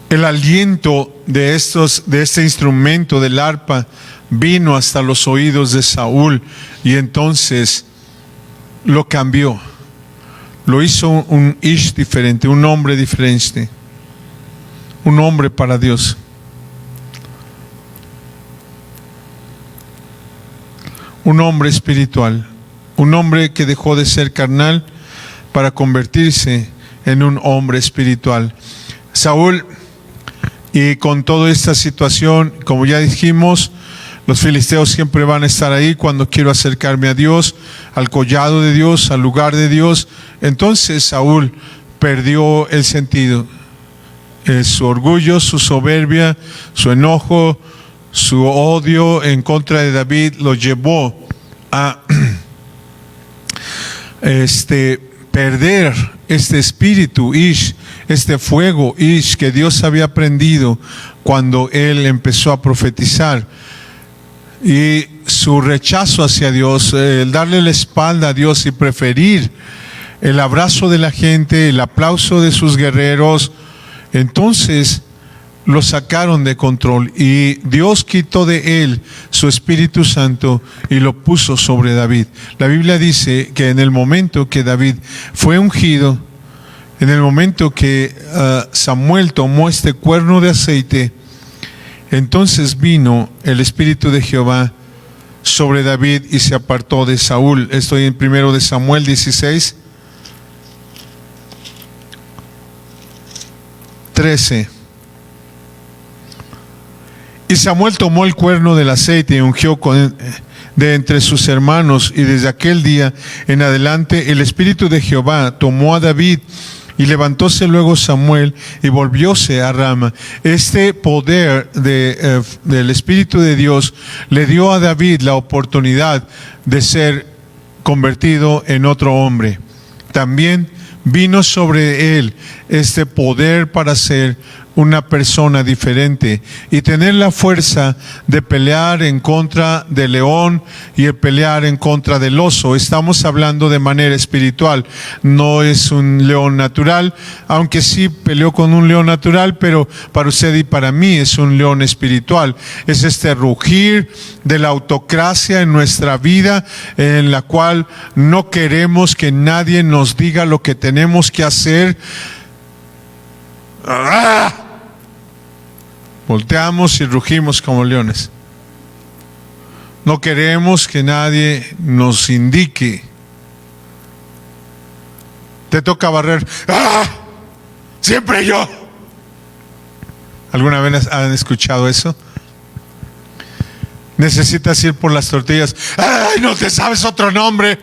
S1: El aliento de este instrumento del arpa vino hasta los oídos de Saúl, y entonces lo cambió. Lo hizo un Ish diferente, un hombre diferente, un hombre para Dios. Un hombre espiritual, un hombre que dejó de ser carnal para convertirse en un hombre espiritual. Saúl, y con toda esta situación, como ya dijimos, los filisteos siempre van a estar ahí cuando quiero acercarme a Dios, al collado de Dios, al lugar de Dios. Entonces Saúl perdió el sentido. Su orgullo, su soberbia, su enojo, su odio en contra de David lo llevó a perder este espíritu Ish, este fuego Ish que Dios había prendido cuando él empezó a profetizar. Y su rechazo hacia Dios, el darle la espalda a Dios y preferir el abrazo de la gente, el aplauso de sus guerreros, entonces lo sacaron de control y Dios quitó de él su Espíritu Santo y lo puso sobre David. La Biblia dice que en el momento que David fue ungido, en el momento que Samuel tomó este cuerno de aceite, entonces vino el Espíritu de Jehová sobre David y se apartó de Saúl. Estoy en 1 de Samuel 16, 13. Y Samuel tomó el cuerno del aceite y ungió de entre sus hermanos, y desde aquel día en adelante el Espíritu de Jehová tomó a David, y levantóse luego Samuel y volvióse a Rama. Este poder del Espíritu de Dios le dio a David la oportunidad de ser convertido en otro hombre. También vino sobre él este poder para ser una persona diferente y tener la fuerza de pelear en contra del león y el pelear en contra del oso. Estamos hablando de manera espiritual, no es un león natural, aunque sí peleó con un león natural, pero para usted y para mí es un león espiritual. Es este rugir de la autocracia en nuestra vida, en la cual no queremos que nadie nos diga lo que tenemos que hacer. ¡Ah! Volteamos y rugimos como leones. No queremos que nadie nos indique. Te toca barrer. ¡Ah! Siempre yo. ¿Alguna vez han escuchado eso? Necesitas ir por las tortillas. ¡Ay, no te sabes otro nombre!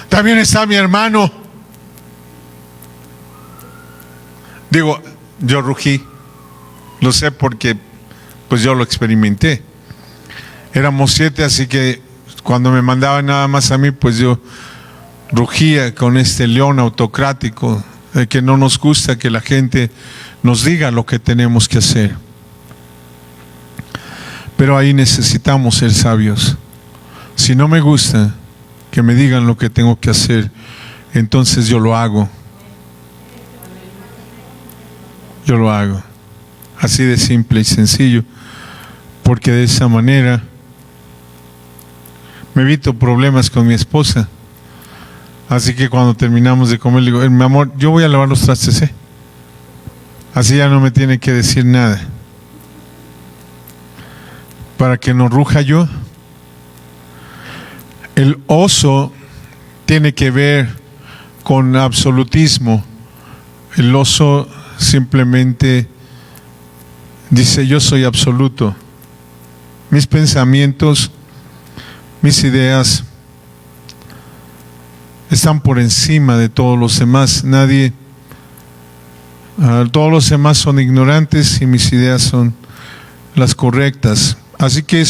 S1: También está mi hermano. Digo, yo rugí, lo sé porque pues yo lo experimenté. Éramos 7, así que cuando me mandaban nada más a mí, pues yo rugía con este león autocrático, de que no nos gusta que la gente nos diga lo que tenemos que hacer. Pero ahí necesitamos ser sabios. Si no me gusta que me digan lo que tengo que hacer, entonces yo lo hago. Yo lo hago, así de simple y sencillo, porque de esa manera me evito problemas con mi esposa. Así que cuando terminamos de comer, le digo, mi amor, yo voy a lavar los trastes, así ya no me tiene que decir nada, para que no ruja yo. El oso tiene que ver con absolutismo. El oso simplemente dice: yo soy absoluto, mis pensamientos, mis ideas están por encima de todos los demás. Todos los demás son ignorantes y mis ideas son las correctas. Así que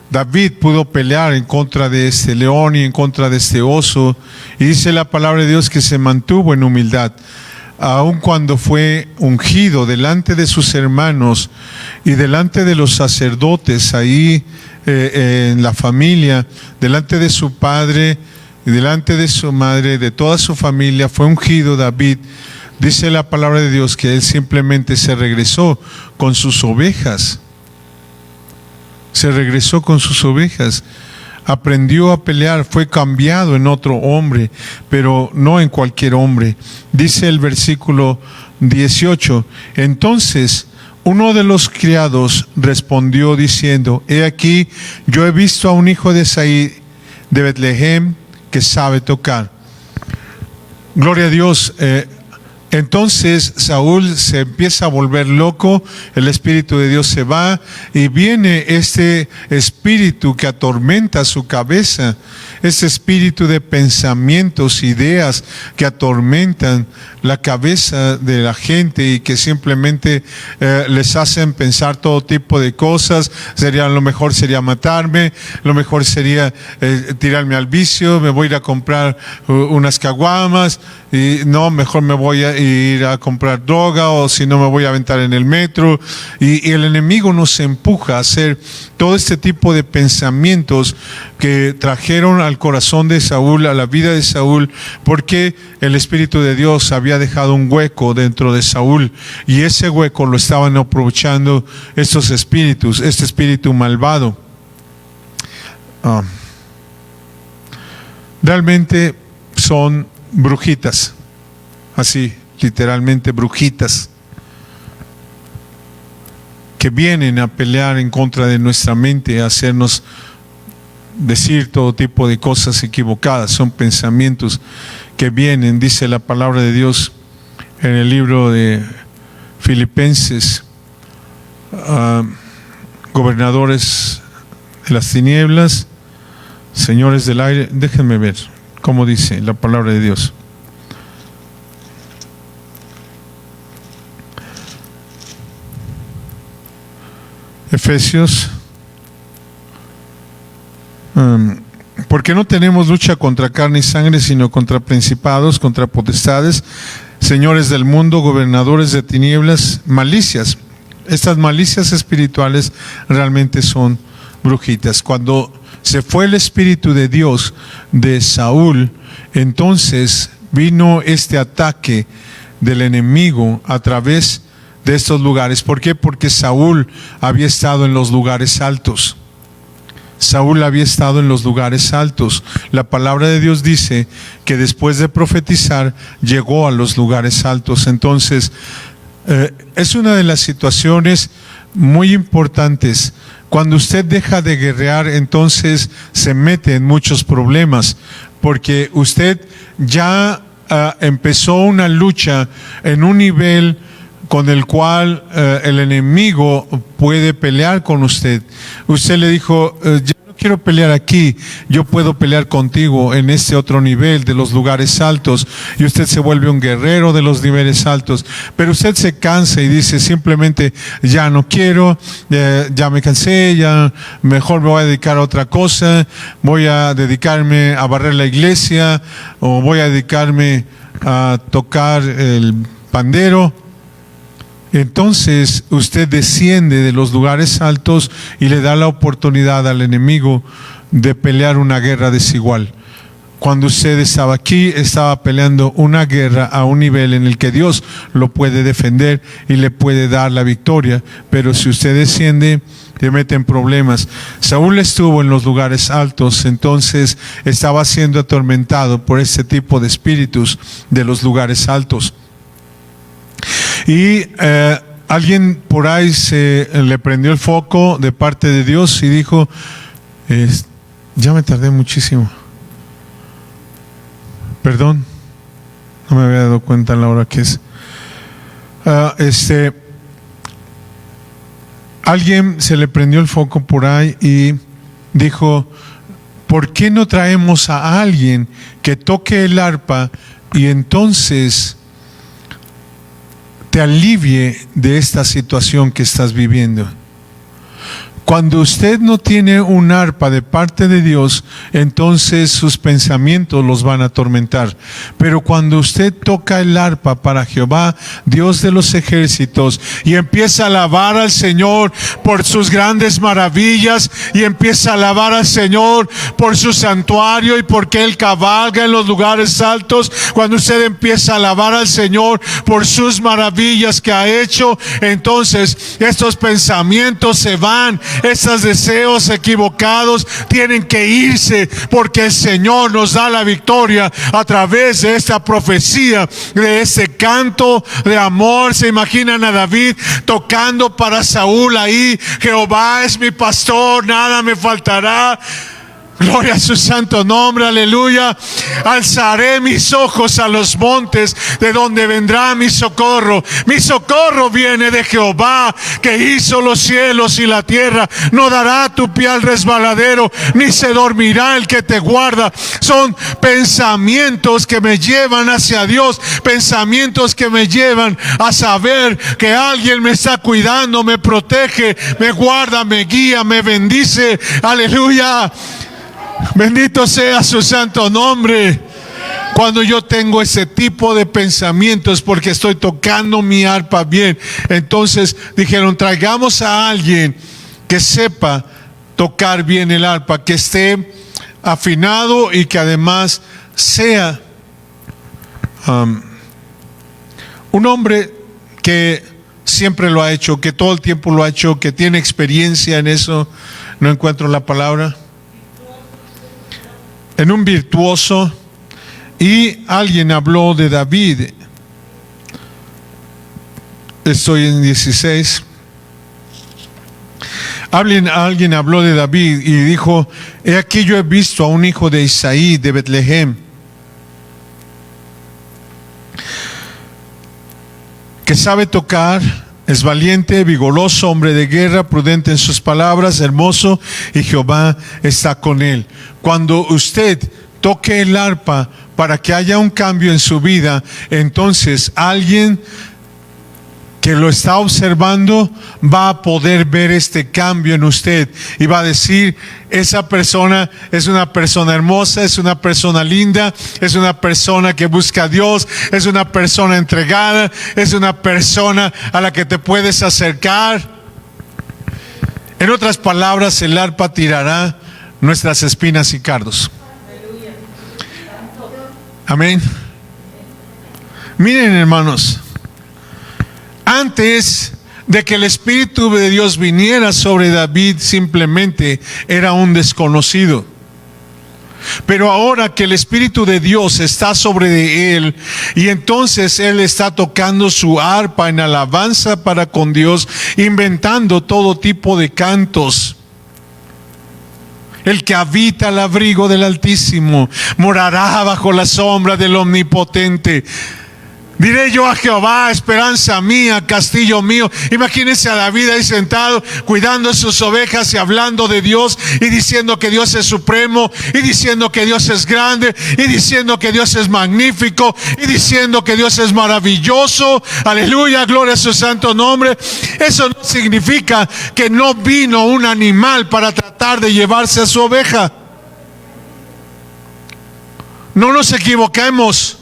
S1: David pudo pelear en contra de este león y en contra de este oso, y dice la palabra de Dios que se mantuvo en humildad. Aun cuando fue ungido delante de sus hermanos y delante de los sacerdotes ahí en la familia, delante de su padre y delante de su madre, de toda su familia, fue ungido David. Dice la palabra de Dios que él simplemente se regresó con sus ovejas. Se regresó con sus ovejas. Aprendió a pelear, fue cambiado en otro hombre, pero no en cualquier hombre. Dice el versículo 18: entonces uno de los criados respondió diciendo: he aquí, yo he visto a un hijo de Isaí de Betlehem que sabe tocar. Gloria a Dios. Entonces Saúl se empieza a volver loco, el Espíritu de Dios se va y viene este espíritu que atormenta su cabeza, este espíritu de pensamientos, ideas que atormentan la cabeza de la gente y que simplemente les hacen pensar todo tipo de cosas. Lo mejor sería matarme, lo mejor sería tirarme al vicio, me voy a ir a comprar unas caguamas, y no, mejor me voy a ir a comprar droga, o si no me voy a aventar en el metro. Y el enemigo nos empuja a hacer todo este tipo de pensamientos que trajeron al corazón de Saúl, a la vida de Saúl, porque el Espíritu de Dios había dejado un hueco dentro de Saúl, y ese hueco lo estaban aprovechando estos espíritus, este espíritu malvado. Realmente son brujitas, así, literalmente brujitas, que vienen a pelear en contra de nuestra mente, a hacernos decir todo tipo de cosas equivocadas. Son pensamientos que vienen, dice la palabra de Dios en el libro de Filipenses, gobernadores de las tinieblas, señores del aire. Déjenme ver cómo dice la palabra de Dios. Efesios. Porque no tenemos lucha contra carne y sangre, sino contra principados, contra potestades, señores del mundo, gobernadores de tinieblas, malicias. Estas malicias espirituales realmente son brujitas. Cuando se fue el Espíritu de Dios de Saúl, entonces vino este ataque del enemigo a través de estos lugares. ¿Por qué? Porque Saúl había estado en los lugares altos. Saúl había estado en los lugares altos. La palabra de Dios dice que después de profetizar llegó a los lugares altos. Entonces, es una de las situaciones muy importantes. Cuando usted deja de guerrear, entonces se mete en muchos problemas, porque usted ya empezó una lucha en un nivel con el cual el enemigo puede pelear con usted. Usted le dijo, yo no quiero pelear aquí, yo puedo pelear contigo en este otro nivel de los lugares altos, y usted se vuelve un guerrero de los niveles altos. Pero usted se cansa y dice simplemente, ya no quiero, ya me cansé, ya mejor me voy a dedicar a otra cosa, voy a dedicarme a barrer la iglesia, o voy a dedicarme a tocar el pandero. Entonces usted desciende de los lugares altos y le da la oportunidad al enemigo de pelear una guerra desigual. Cuando usted estaba aquí, estaba peleando una guerra a un nivel en el que Dios lo puede defender y le puede dar la victoria. Pero si usted desciende, te mete en problemas. Saúl estuvo en los lugares altos, entonces estaba siendo atormentado por este tipo de espíritus de los lugares altos. Y alguien por ahí se le prendió el foco de parte de Dios y dijo, ya me tardé muchísimo. Perdón, no me había dado cuenta en la hora que es. Alguien se le prendió el foco por ahí y dijo, ¿por qué no traemos a alguien que toque el arpa y entonces te alivie de esta situación que estás viviendo? Cuando usted no tiene un arpa de parte de Dios, entonces sus pensamientos los van a atormentar. Pero cuando usted toca el arpa para Jehová, Dios de los ejércitos, y empieza a alabar al Señor por sus grandes maravillas, y empieza a alabar al Señor por su santuario y porque Él cabalga en los lugares altos, cuando usted empieza a alabar al Señor por sus maravillas que ha hecho, entonces estos pensamientos se van. Estos deseos equivocados tienen que irse, porque el Señor nos da la victoria a través de esta profecía, de este canto de amor. Se imaginan a David tocando para Saúl ahí: Jehová es mi pastor, nada me faltará. Gloria a su santo nombre, aleluya. Alzaré mis ojos a los montes, de donde vendrá mi socorro. Mi socorro viene de Jehová, que hizo los cielos y la tierra. No dará tu pie al resbaladero, ni se dormirá el que te guarda. Son pensamientos que me llevan hacia Dios, pensamientos que me llevan a saber que alguien me está cuidando, me protege, me guarda, me guía, me bendice. Aleluya. Bendito sea su santo nombre. Cuando yo tengo ese tipo de pensamientos porque estoy tocando mi arpa bien. Entonces dijeron, traigamos a alguien que sepa tocar bien el arpa, que esté afinado y que además sea un hombre que siempre lo ha hecho, que todo el tiempo lo ha hecho, que tiene experiencia en eso. No encuentro la palabra. En un virtuoso. Y alguien habló de David. Estoy en 16. Alguien habló de David y dijo: he aquí, yo he visto a un hijo de Isaí de Betlehem, que sabe tocar, es valiente, vigoroso, hombre de guerra, prudente en sus palabras, hermoso, y Jehová está con él. Cuando usted toque el arpa para que haya un cambio en su vida, entonces alguien que lo está observando va a poder ver este cambio en usted y va a decir: esa persona es una persona hermosa, es una persona linda, es una persona que busca a Dios, es una persona entregada, es una persona a la que te puedes acercar. En otras palabras, el arpa tirará nuestras espinas y cardos. Amén. Miren, hermanos, antes de que el Espíritu de Dios viniera sobre David, simplemente era un desconocido. Pero ahora que el Espíritu de Dios está sobre él, y entonces él está tocando su arpa en alabanza para con Dios, inventando todo tipo de cantos. El que habita al abrigo del Altísimo morará bajo la sombra del Omnipotente. Diré yo a Jehová, esperanza mía, castillo mío. Imagínense a David ahí sentado, cuidando sus ovejas y hablando de Dios, y diciendo que Dios es supremo, y diciendo que Dios es grande, y diciendo que Dios es magnífico, y diciendo que Dios es maravilloso. Aleluya, gloria a su santo nombre. Eso no significa que no vino un animal para tratar de llevarse a su oveja. No nos equivoquemos.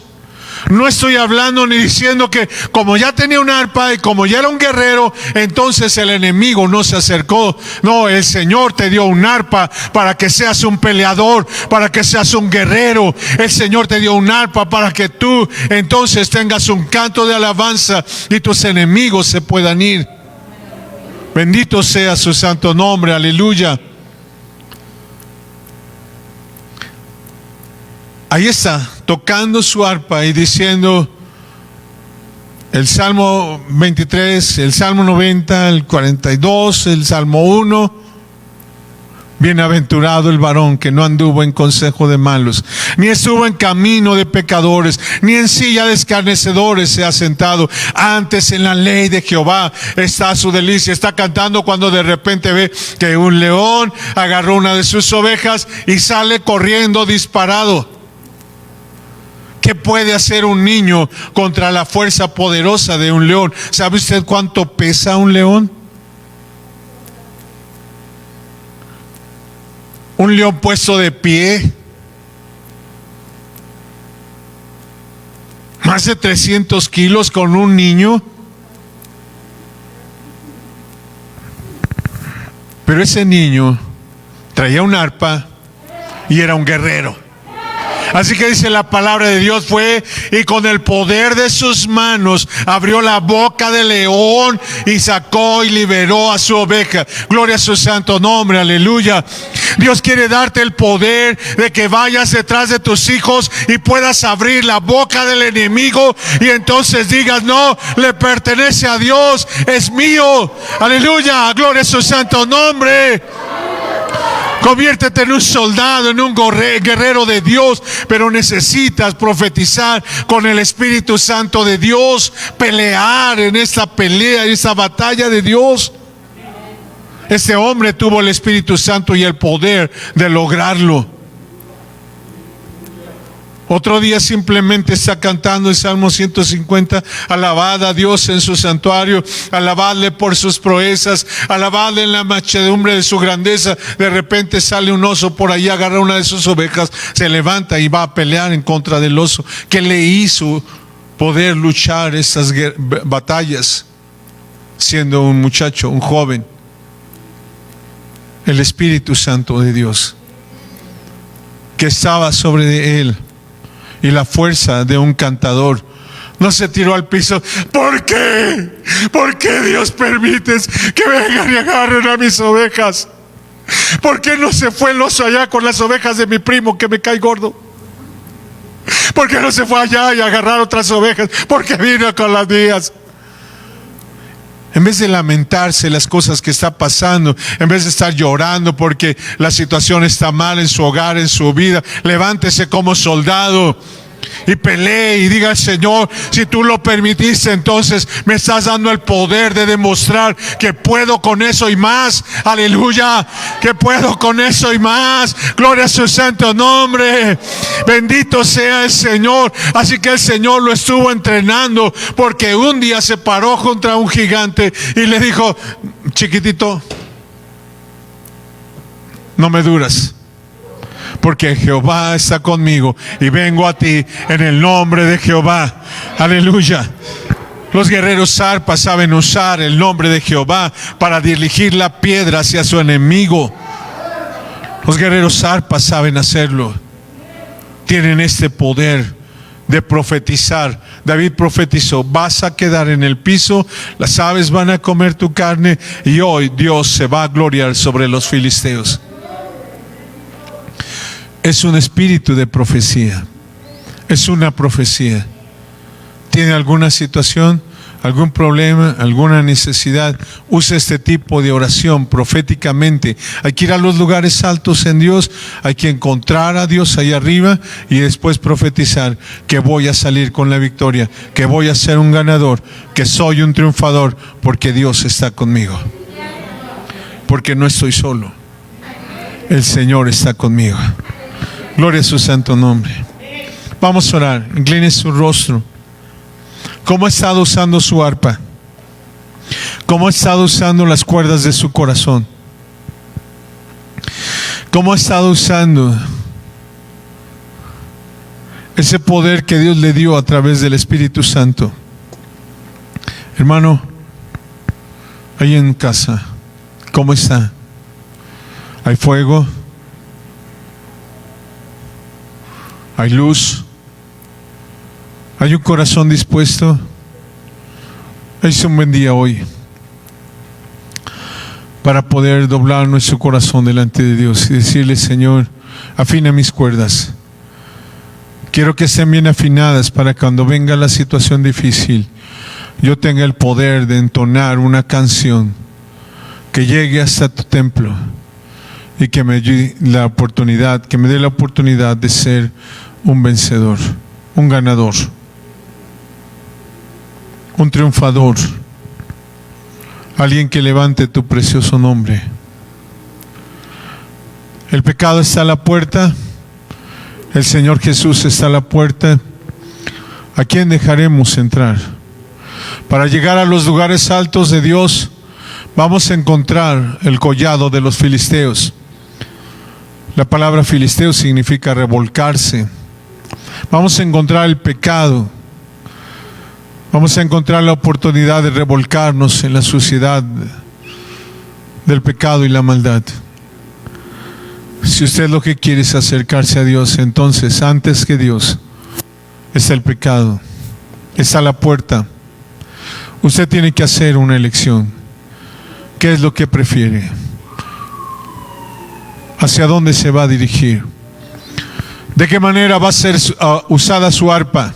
S1: No estoy hablando ni diciendo que como ya tenía un arpa y como ya era un guerrero, entonces el enemigo no se acercó. No, el Señor te dio un arpa para que seas un peleador, para que seas un guerrero. El Señor te dio un arpa para que tú entonces tengas un canto de alabanza y tus enemigos se puedan ir. Bendito sea su santo nombre, aleluya. Ahí está, tocando su arpa y diciendo el Salmo 23, el Salmo 90, el 42, el Salmo 1. Bienaventurado el varón que no anduvo en consejo de malos, ni estuvo en camino de pecadores, ni en silla de escarnecedores se ha sentado. Antes en la ley de Jehová está su delicia. Está cantando cuando de repente ve que un león agarró una de sus ovejas y sale corriendo disparado. ¿Qué puede hacer un niño contra la fuerza poderosa de un león? ¿Sabe usted cuánto pesa un león? Un león puesto de pie, más de 300 kilos con un niño. Pero ese niño traía un arpa y era un guerrero. Así que dice la palabra de Dios, fue y con el poder de sus manos abrió la boca del león y sacó y liberó a su oveja. Gloria a su santo nombre, aleluya. Dios quiere darte el poder de que vayas detrás de tus hijos y puedas abrir la boca del enemigo y entonces digas: no, le pertenece a Dios, es mío. Aleluya, gloria a su santo nombre. Conviértete en un soldado, en un guerrero de Dios, pero necesitas profetizar con el Espíritu Santo de Dios, pelear en esta pelea, en esta batalla de Dios. Este hombre tuvo el Espíritu Santo y el poder de lograrlo. Otro día simplemente está cantando el Salmo 150, alabad a Dios en su santuario, alabadle por sus proezas, alabadle en la mansedumbre de su grandeza. De repente sale un oso por ahí, agarra una de sus ovejas, se levanta y va a pelear en contra del oso. ¿Qué le hizo poder luchar esas batallas siendo un muchacho, un joven? El Espíritu Santo de Dios, que estaba sobre él, y la fuerza de un cantador. No se tiró al piso. ¿Por qué? ¿Por qué, Dios, permites que vengan y agarren a mis ovejas? ¿Por qué no se fue el oso allá con las ovejas de mi primo que me cae gordo? ¿Por qué no se fue allá y agarrar otras ovejas? ¿Por qué vino con las mías? En vez de lamentarse las cosas que está pasando, en vez de estar llorando porque la situación está mal en su hogar, en su vida, levántese como soldado y pelee y diga: Señor, si tú lo permitiste, entonces me estás dando el poder de demostrar que puedo con eso y más. Aleluya, que puedo con eso y más. Gloria a su santo nombre. Bendito sea el Señor. Así que el Señor lo estuvo entrenando, porque un día se paró contra un gigante y le dijo: chiquitito, no me duras, porque Jehová está conmigo y vengo a ti en el nombre de Jehová. Aleluya. Los guerreros zarpas saben usar el nombre de Jehová para dirigir la piedra hacia su enemigo. Los guerreros zarpas saben hacerlo. Tienen este poder de profetizar. David profetizó: vas a quedar en el piso, las aves van a comer tu carne, y hoy Dios se va a gloriar sobre los filisteos. Es un espíritu de profecía. Es una profecía. ¿Tiene alguna situación, algún problema, alguna necesidad? Usa este tipo de oración proféticamente. Hay que ir a los lugares altos en Dios. Hay que encontrar a Dios ahí arriba y después profetizar que voy a salir con la victoria, que voy a ser un ganador, que soy un triunfador, porque Dios está conmigo. Porque no estoy solo. El Señor está conmigo. Gloria a su santo nombre. Vamos a orar. Incline su rostro. ¿Cómo ha estado usando su arpa? ¿Cómo ha estado usando las cuerdas de su corazón? ¿Cómo ha estado usando ese poder que Dios le dio a través del Espíritu Santo? Hermano, ahí en casa, ¿cómo está? ¿Hay fuego? ¿Hay luz? ¿Hay un corazón dispuesto? Es un buen día hoy para poder doblar nuestro corazón delante de Dios y decirle: Señor, afina mis cuerdas. Quiero que estén bien afinadas para cuando venga la situación difícil, yo tenga el poder de entonar una canción que llegue hasta tu templo y que me dé la oportunidad de ser un vencedor, un ganador, un triunfador, alguien que levante tu precioso nombre. El pecado está a la puerta, el Señor Jesús está a la puerta. ¿A quién dejaremos entrar? Para llegar a los lugares altos de Dios, vamos a encontrar el collado de los filisteos. La palabra filisteo significa revolcarse. Vamos a encontrar el pecado. Vamos a encontrar la oportunidad de revolcarnos en la suciedad del pecado y la maldad. Si usted lo que quiere es acercarse a Dios, entonces antes que Dios está el pecado, está la puerta. Usted tiene que hacer una elección. ¿Qué es lo que prefiere? ¿Hacia dónde se va a dirigir? ¿De qué manera va a ser usada su arpa?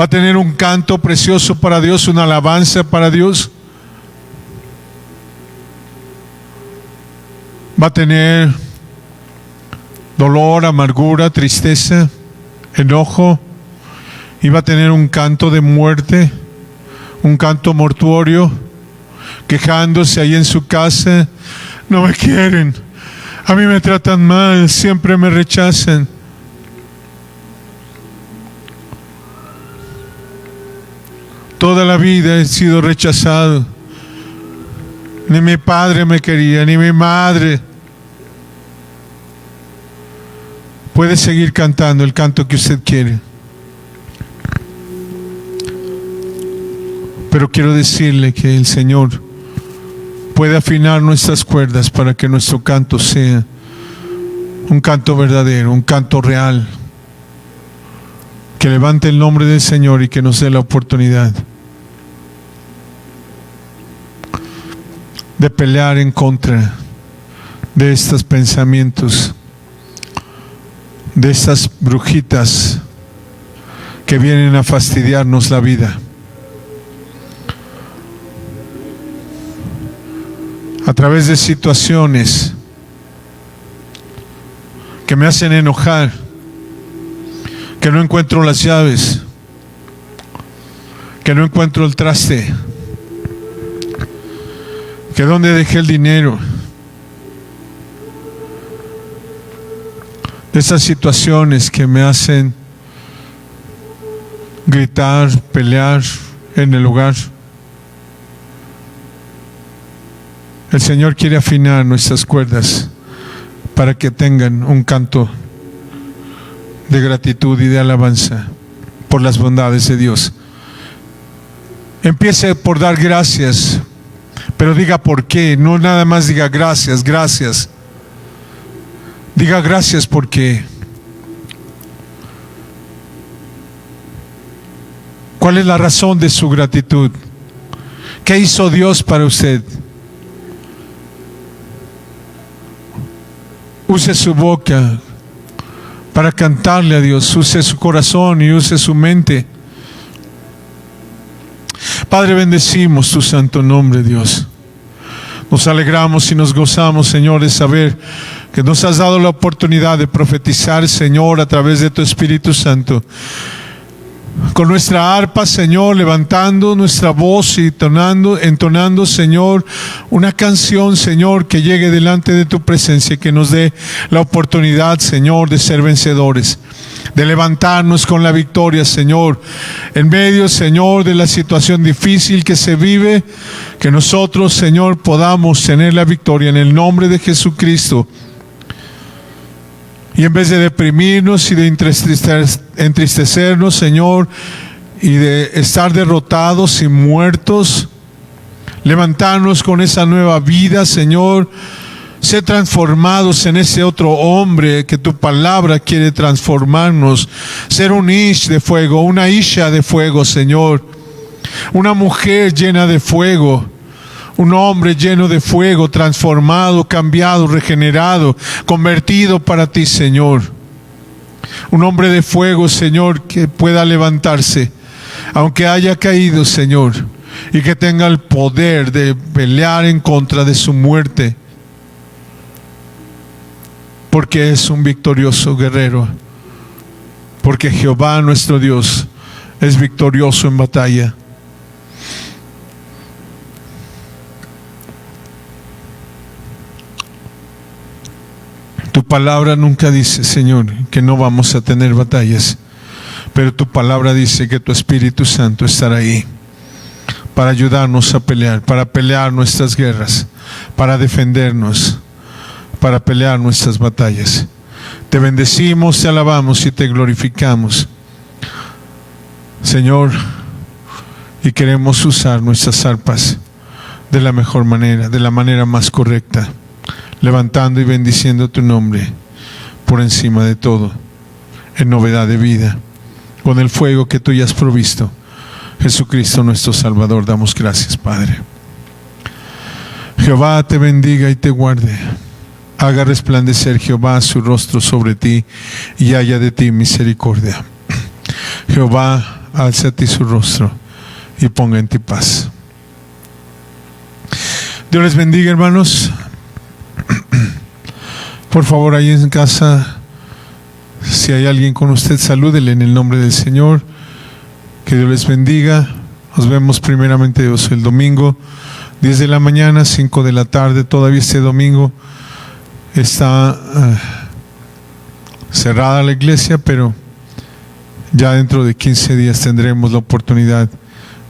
S1: ¿Va a tener un canto precioso para Dios, una alabanza para Dios? ¿Va a tener dolor, amargura, tristeza, enojo? ¿Y va a tener un canto de muerte, un canto mortuorio, quejándose ahí en su casa? No me quieren, a mí me tratan mal, siempre me rechazan. Toda la vida he sido rechazado. Ni mi padre me quería, ni mi madre. Puede seguir cantando el canto que usted quiere. Pero quiero decirle que el Señor puede afinar nuestras cuerdas para que nuestro canto sea un canto verdadero, un canto real, que levante el nombre del Señor y que nos dé la oportunidad de pelear en contra de estos pensamientos, de estas brujitas que vienen a fastidiarnos la vida, a través de situaciones que me hacen enojar, que no encuentro las llaves, que no encuentro el traste, que dónde dejé el dinero. Esas situaciones que me hacen gritar, pelear en el hogar. El Señor quiere afinar nuestras cuerdas para que tengan un canto de gratitud y de alabanza por las bondades de Dios. Empiece por dar gracias, pero diga por qué. No nada más diga gracias, gracias. Diga gracias porque. ¿Cuál es la razón de su gratitud? ¿Qué hizo Dios para usted? Use su boca para cantarle a Dios. Use su corazón y use su mente. Padre, bendecimos tu santo nombre, Dios. Nos alegramos y nos gozamos, Señor, de saber que nos has dado la oportunidad de profetizar, Señor, a través de tu Espíritu Santo. Con nuestra arpa, Señor, levantando nuestra voz y entonando, Señor, una canción, Señor, que llegue delante de tu presencia y que nos dé la oportunidad, Señor, de ser vencedores, de levantarnos con la victoria, Señor, en medio, Señor, de la situación difícil que se vive, que nosotros, Señor, podamos tener la victoria en el nombre de Jesucristo. Y en vez de deprimirnos y de entristecernos, Señor, y de estar derrotados y muertos, levantarnos con esa nueva vida, Señor, ser transformados en ese otro hombre que tu palabra quiere transformarnos, ser un ish de fuego, una isha de fuego, Señor, una mujer llena de fuego, un hombre lleno de fuego, transformado, cambiado, regenerado, convertido para ti, Señor. Un hombre de fuego, Señor, que pueda levantarse, aunque haya caído, Señor, y que tenga el poder de pelear en contra de su muerte, porque es un victorioso guerrero, porque Jehová nuestro Dios es victorioso en batalla. Tu palabra nunca dice, Señor, que no vamos a tener batallas, pero tu palabra dice que tu Espíritu Santo estará ahí para ayudarnos a pelear, para pelear nuestras guerras, para defendernos, para pelear nuestras batallas. Te bendecimos, te alabamos y te glorificamos, Señor, y queremos usar nuestras arpas de la mejor manera, de la manera más correcta, levantando y bendiciendo tu nombre por encima de todo, en novedad de vida, con el fuego que tú ya has provisto. Jesucristo nuestro Salvador, damos gracias, Padre. Jehová te bendiga y te guarde. Haga resplandecer Jehová su rostro sobre ti y haya de ti misericordia. Jehová alce a ti su rostro y ponga en ti paz. Dios les bendiga, hermanos. Por favor, ahí en casa, si hay alguien con usted, salúdele en el nombre del Señor. Que Dios les bendiga. Nos vemos primeramente Dios el domingo, 10 de la mañana, 5 de la tarde. Todavía este domingo está cerrada la iglesia, pero ya dentro de 15 días tendremos la oportunidad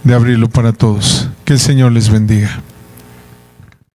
S1: de abrirlo para todos. Que el Señor les bendiga.